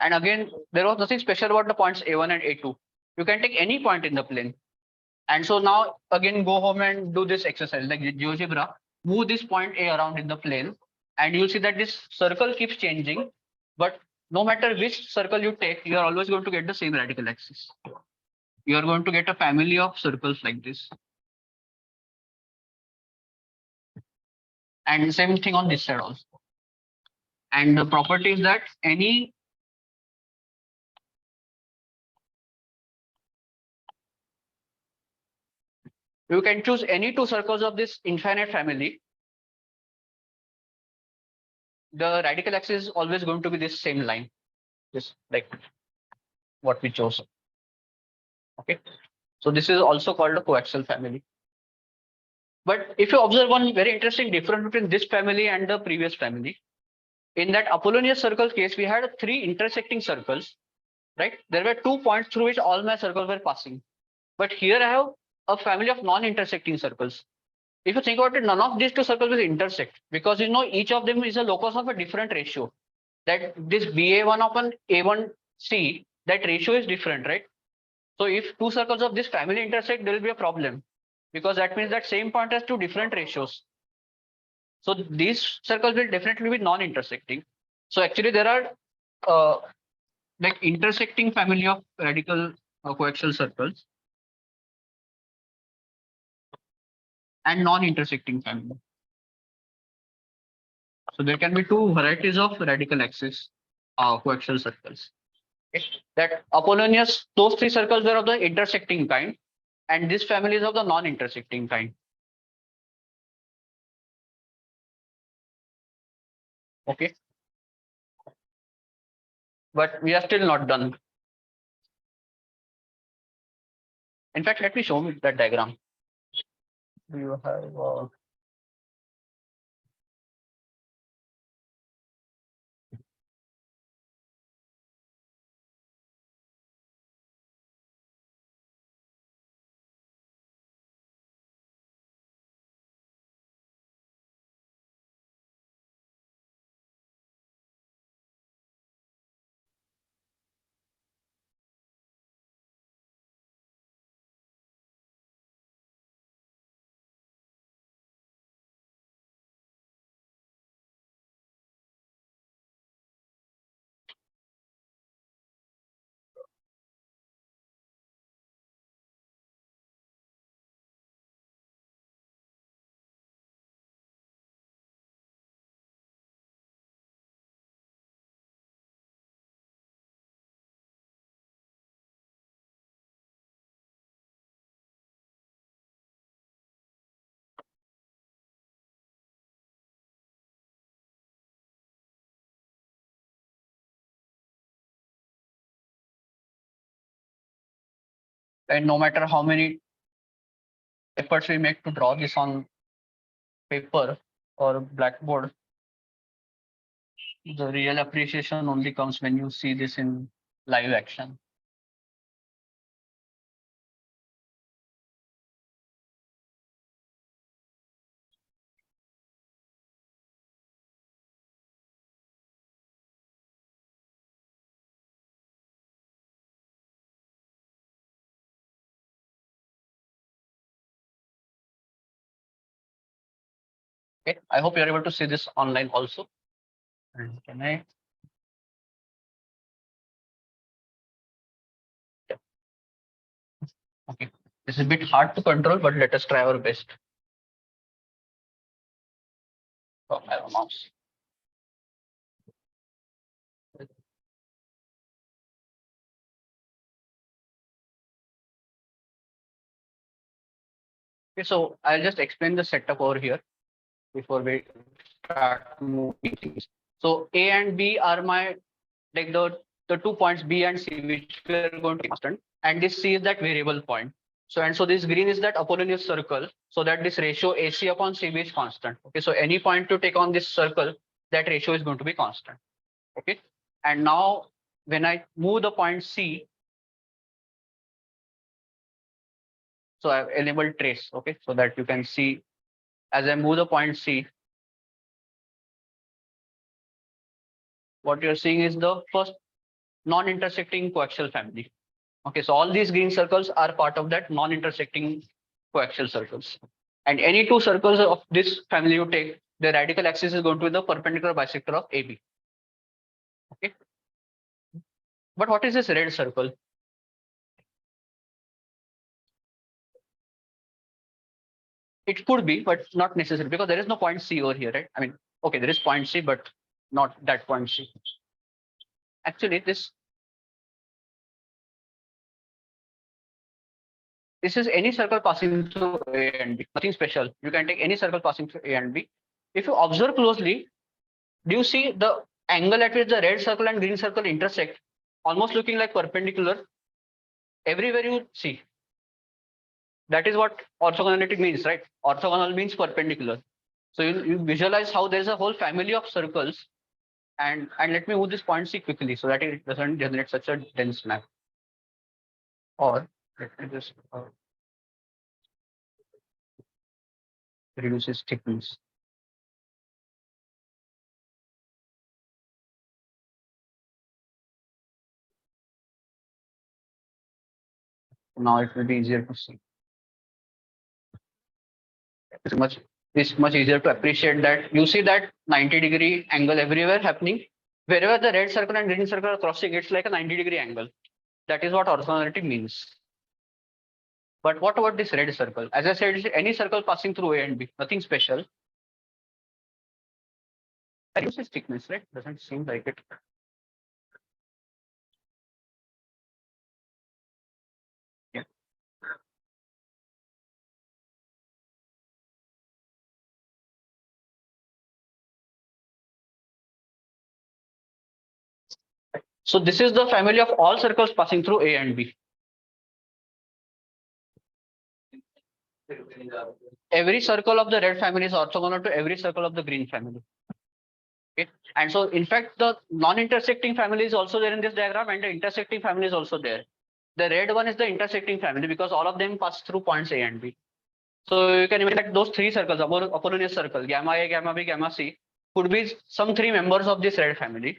And again, there was nothing special about the points A1 and A2. You can take any point in the plane. And so now again, go home and do this exercise like GeoGebra. Move this point A around in the plane, and you'll see that this circle keeps changing. But no matter which circle you take, you are always going to get the same radical axis. You are going to get a family of circles like this. And same thing on this side also. And the property is that you can choose any two circles of this infinite family. The radical axis is always going to be this same line, just like what we chose. Okay, so this is also called a coaxial family. But if you observe one very interesting difference between this family and the previous family, in that Apollonian circle case, we had three intersecting circles, right? There were 2 points through which all my circles were passing. But here I have a family of non-intersecting circles. If you think about it, none of these two circles will intersect because you know each of them is a locus of a different ratio. That this BA1 upon A1C, that ratio is different, right? So if two circles of this family intersect, there will be a problem because that means that same point has two different ratios. So these circles will definitely be non-intersecting. So actually there are like intersecting family of radical coaxial circles and non-intersecting family. So there can be two varieties of radical axis coaxial circles. Okay. That Apollonius, those three circles were of the intersecting kind, and this family is of the non-intersecting kind. Okay. But we are still not done. In fact, let me show you that diagram. Do you have and no matter how many efforts we make to draw this on paper or blackboard, the real appreciation only comes when you see this in live action. Okay, I hope you're able to see this online also. And can I? Yeah. Okay, this is a bit hard to control, but let us try our best. Oh, I have a mouse. Okay, so I'll just explain the setup over here before we start moving things. So A and B are my like the 2 points B and C, which we are going to be constant, and this C is that variable point. So this green is that Apollonian circle, so that this ratio AC upon CB is constant. Okay, so any point to take on this circle, that ratio is going to be constant. Okay, and now when I move the point C, so I've enabled trace. Okay, so that you can see as I move the point C, what you're seeing is the first non-intersecting coaxial family. Okay, so all these green circles are part of that non-intersecting coaxial circles. And any two circles of this family you take, the radical axis is going to be the perpendicular bisector of AB. Okay. But what is this red circle? It could be, but not necessary, because there is no point C over here, right? I mean, okay, there is point C, but not that point C. Actually, this is any circle passing through A and B, nothing special. You can take any circle passing through A and B. If you observe closely, do you see the angle at which the red circle and green circle intersect, almost looking like perpendicular everywhere you see? That is what orthogonality means, right? Orthogonal means perpendicular. So you visualize how there's a whole family of circles, and let me move this point C quickly so that it doesn't generate such a dense map. Or let me just reduce its thickness. Now it will be easier to see. It's much easier to appreciate that. You see that 90-degree angle everywhere happening. Wherever the red circle and green circle are crossing, it's like a 90-degree angle. That is what orthogonality means. But what about this red circle? As I said, it's any circle passing through A and B, nothing special. Reduce its thickness, right? Doesn't seem like it. Yeah. So this is the family of all circles passing through A and B. Every circle of the red family is orthogonal to every circle of the green family. Okay. And so in fact, the non-intersecting family is also there in this diagram, and the intersecting family is also there. The red one is the intersecting family because all of them pass through points A and B. So you can imagine that those three circles, Apollonian circle, gamma A, gamma B, gamma C, could be some three members of this red family.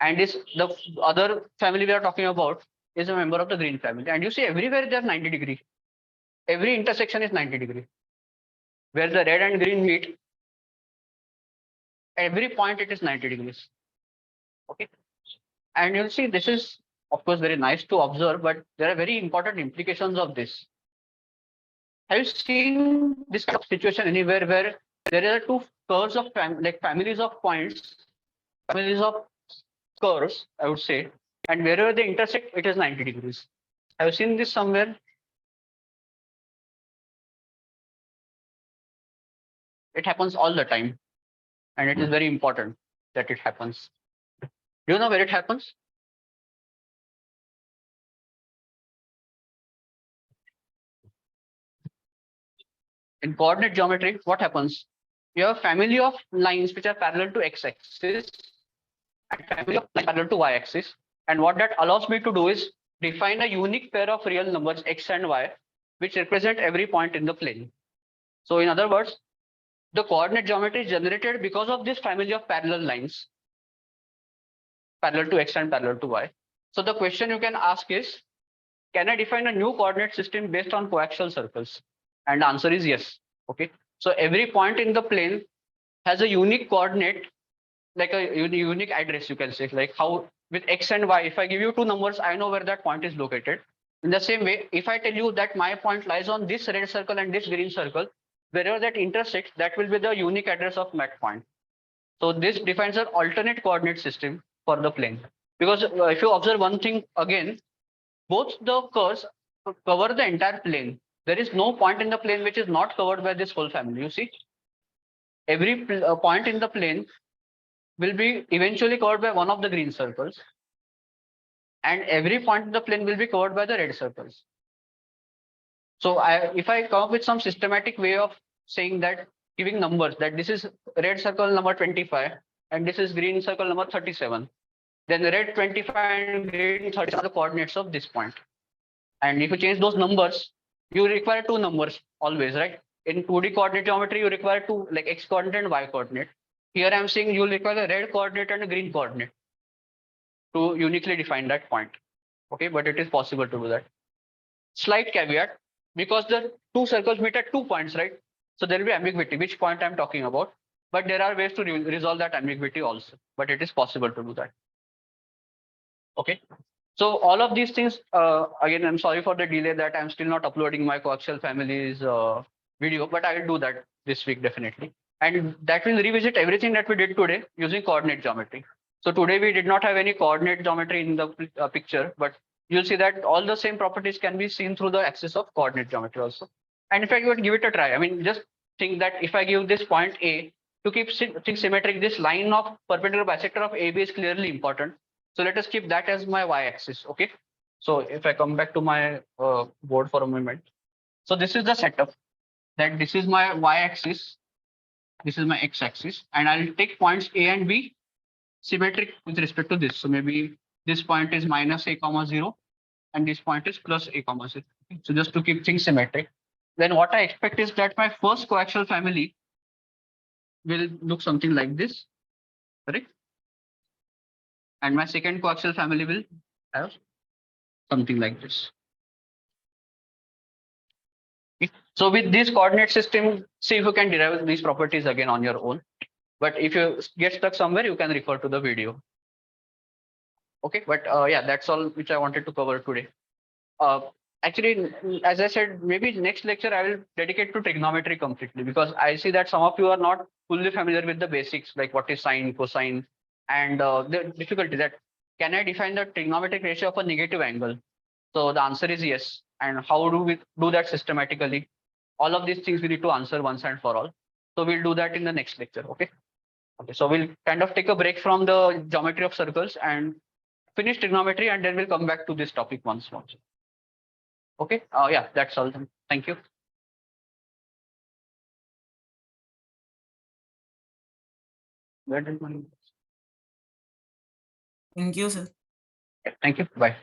And the other family we are talking about is a member of the green family. And you see everywhere they are 90 degree. Every intersection is 90 degree. Where the red and green meet, every point it is 90 degrees. Okay. And you'll see this is of course very nice to observe, but there are very important implications of this. Have you seen this kind of situation anywhere where there are two curves of families of points, families of curves, I would say, and wherever they intersect, it is 90 degrees. Have you seen this somewhere? It happens all the time, and it is very important that it happens. Do you know where it happens? In coordinate geometry, what happens? You have a family of lines which are parallel to x-axis and family of lines parallel to y-axis. And what that allows me to do is define a unique pair of real numbers x and y, which represent every point in the plane. So in other words, the coordinate geometry is generated because of this family of parallel lines, parallel to x and parallel to y. So the question you can ask is, can I define a new coordinate system based on coaxial circles? And the answer is yes. Okay. So every point in the plane has a unique coordinate, like a unique address, you can say, like how with x and y, if I give you two numbers, I know where that point is located. In the same way, if I tell you that my point lies on this red circle and this green circle, wherever that intersects, that will be the unique address of that point. So this defines an alternate coordinate system for the plane. Because if you observe one thing again, both the curves cover the entire plane. There is no point in the plane which is not covered by this whole family. You see, every point in the plane will be eventually covered by one of the green circles, and every point in the plane will be covered by the red circles. So if I come up with some systematic way of saying that, giving numbers, that this is red circle number 25 and this is green circle number 37, then the red 25 and green 37 are the coordinates of this point. And if you change those numbers, you require two numbers always, right? In 2D coordinate geometry, you require two, like x coordinate and y coordinate. Here I'm saying you'll require a red coordinate and a green coordinate to uniquely define that point. Okay, but it is possible to do that. Slight caveat, because the two circles meet at 2 points, right? So there will be ambiguity, which point I'm talking about. But there are ways to resolve that ambiguity also, but it is possible to do that. Okay. So all of these things, again, I'm sorry for the delay that I'm still not uploading my coaxial families video, but I will do that this week definitely. And that will revisit everything that we did today using coordinate geometry. So today we did not have any coordinate geometry in the picture, but you'll see that all the same properties can be seen through the axis of coordinate geometry also. And in fact, you would give it a try. I mean, just think that if I give this point A, to keep things symmetric, this line of perpendicular bisector of AB is clearly important. So let us keep that as my y-axis. Okay. So if I come back to my board for a moment. So this is the setup, that this is my y-axis, this is my x-axis, and I'll take points A and B symmetric with respect to this. So maybe this point is minus a comma 0 and this point is plus a comma 0. Okay. So just to keep things symmetric. Then what I expect is that my first coaxial family will look something like this, correct? And my second coaxial family will have something like this. Okay. So with this coordinate system, see if you can derive these properties again on your own. But if you get stuck somewhere, you can refer to the video. Okay, but yeah, that's all which I wanted to cover today. Actually, as I said, maybe next lecture I will dedicate to trigonometry completely, because I see that some of you are not fully familiar with the basics, like what is sine, cosine, and the difficulty that can I define the trigonometric ratio of a negative angle? So the answer is yes. And how do we do that systematically? All of these things we need to answer once and for all. So we'll do that in the next lecture. Okay. Okay. So we'll kind of take a break from the geometry of circles and finish trigonometry, and then we'll come back to this topic once more. Okay. Yeah, that's all. Thank you. Where did my- Thank you, sir. Thank you. Bye.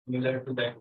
Similar to that.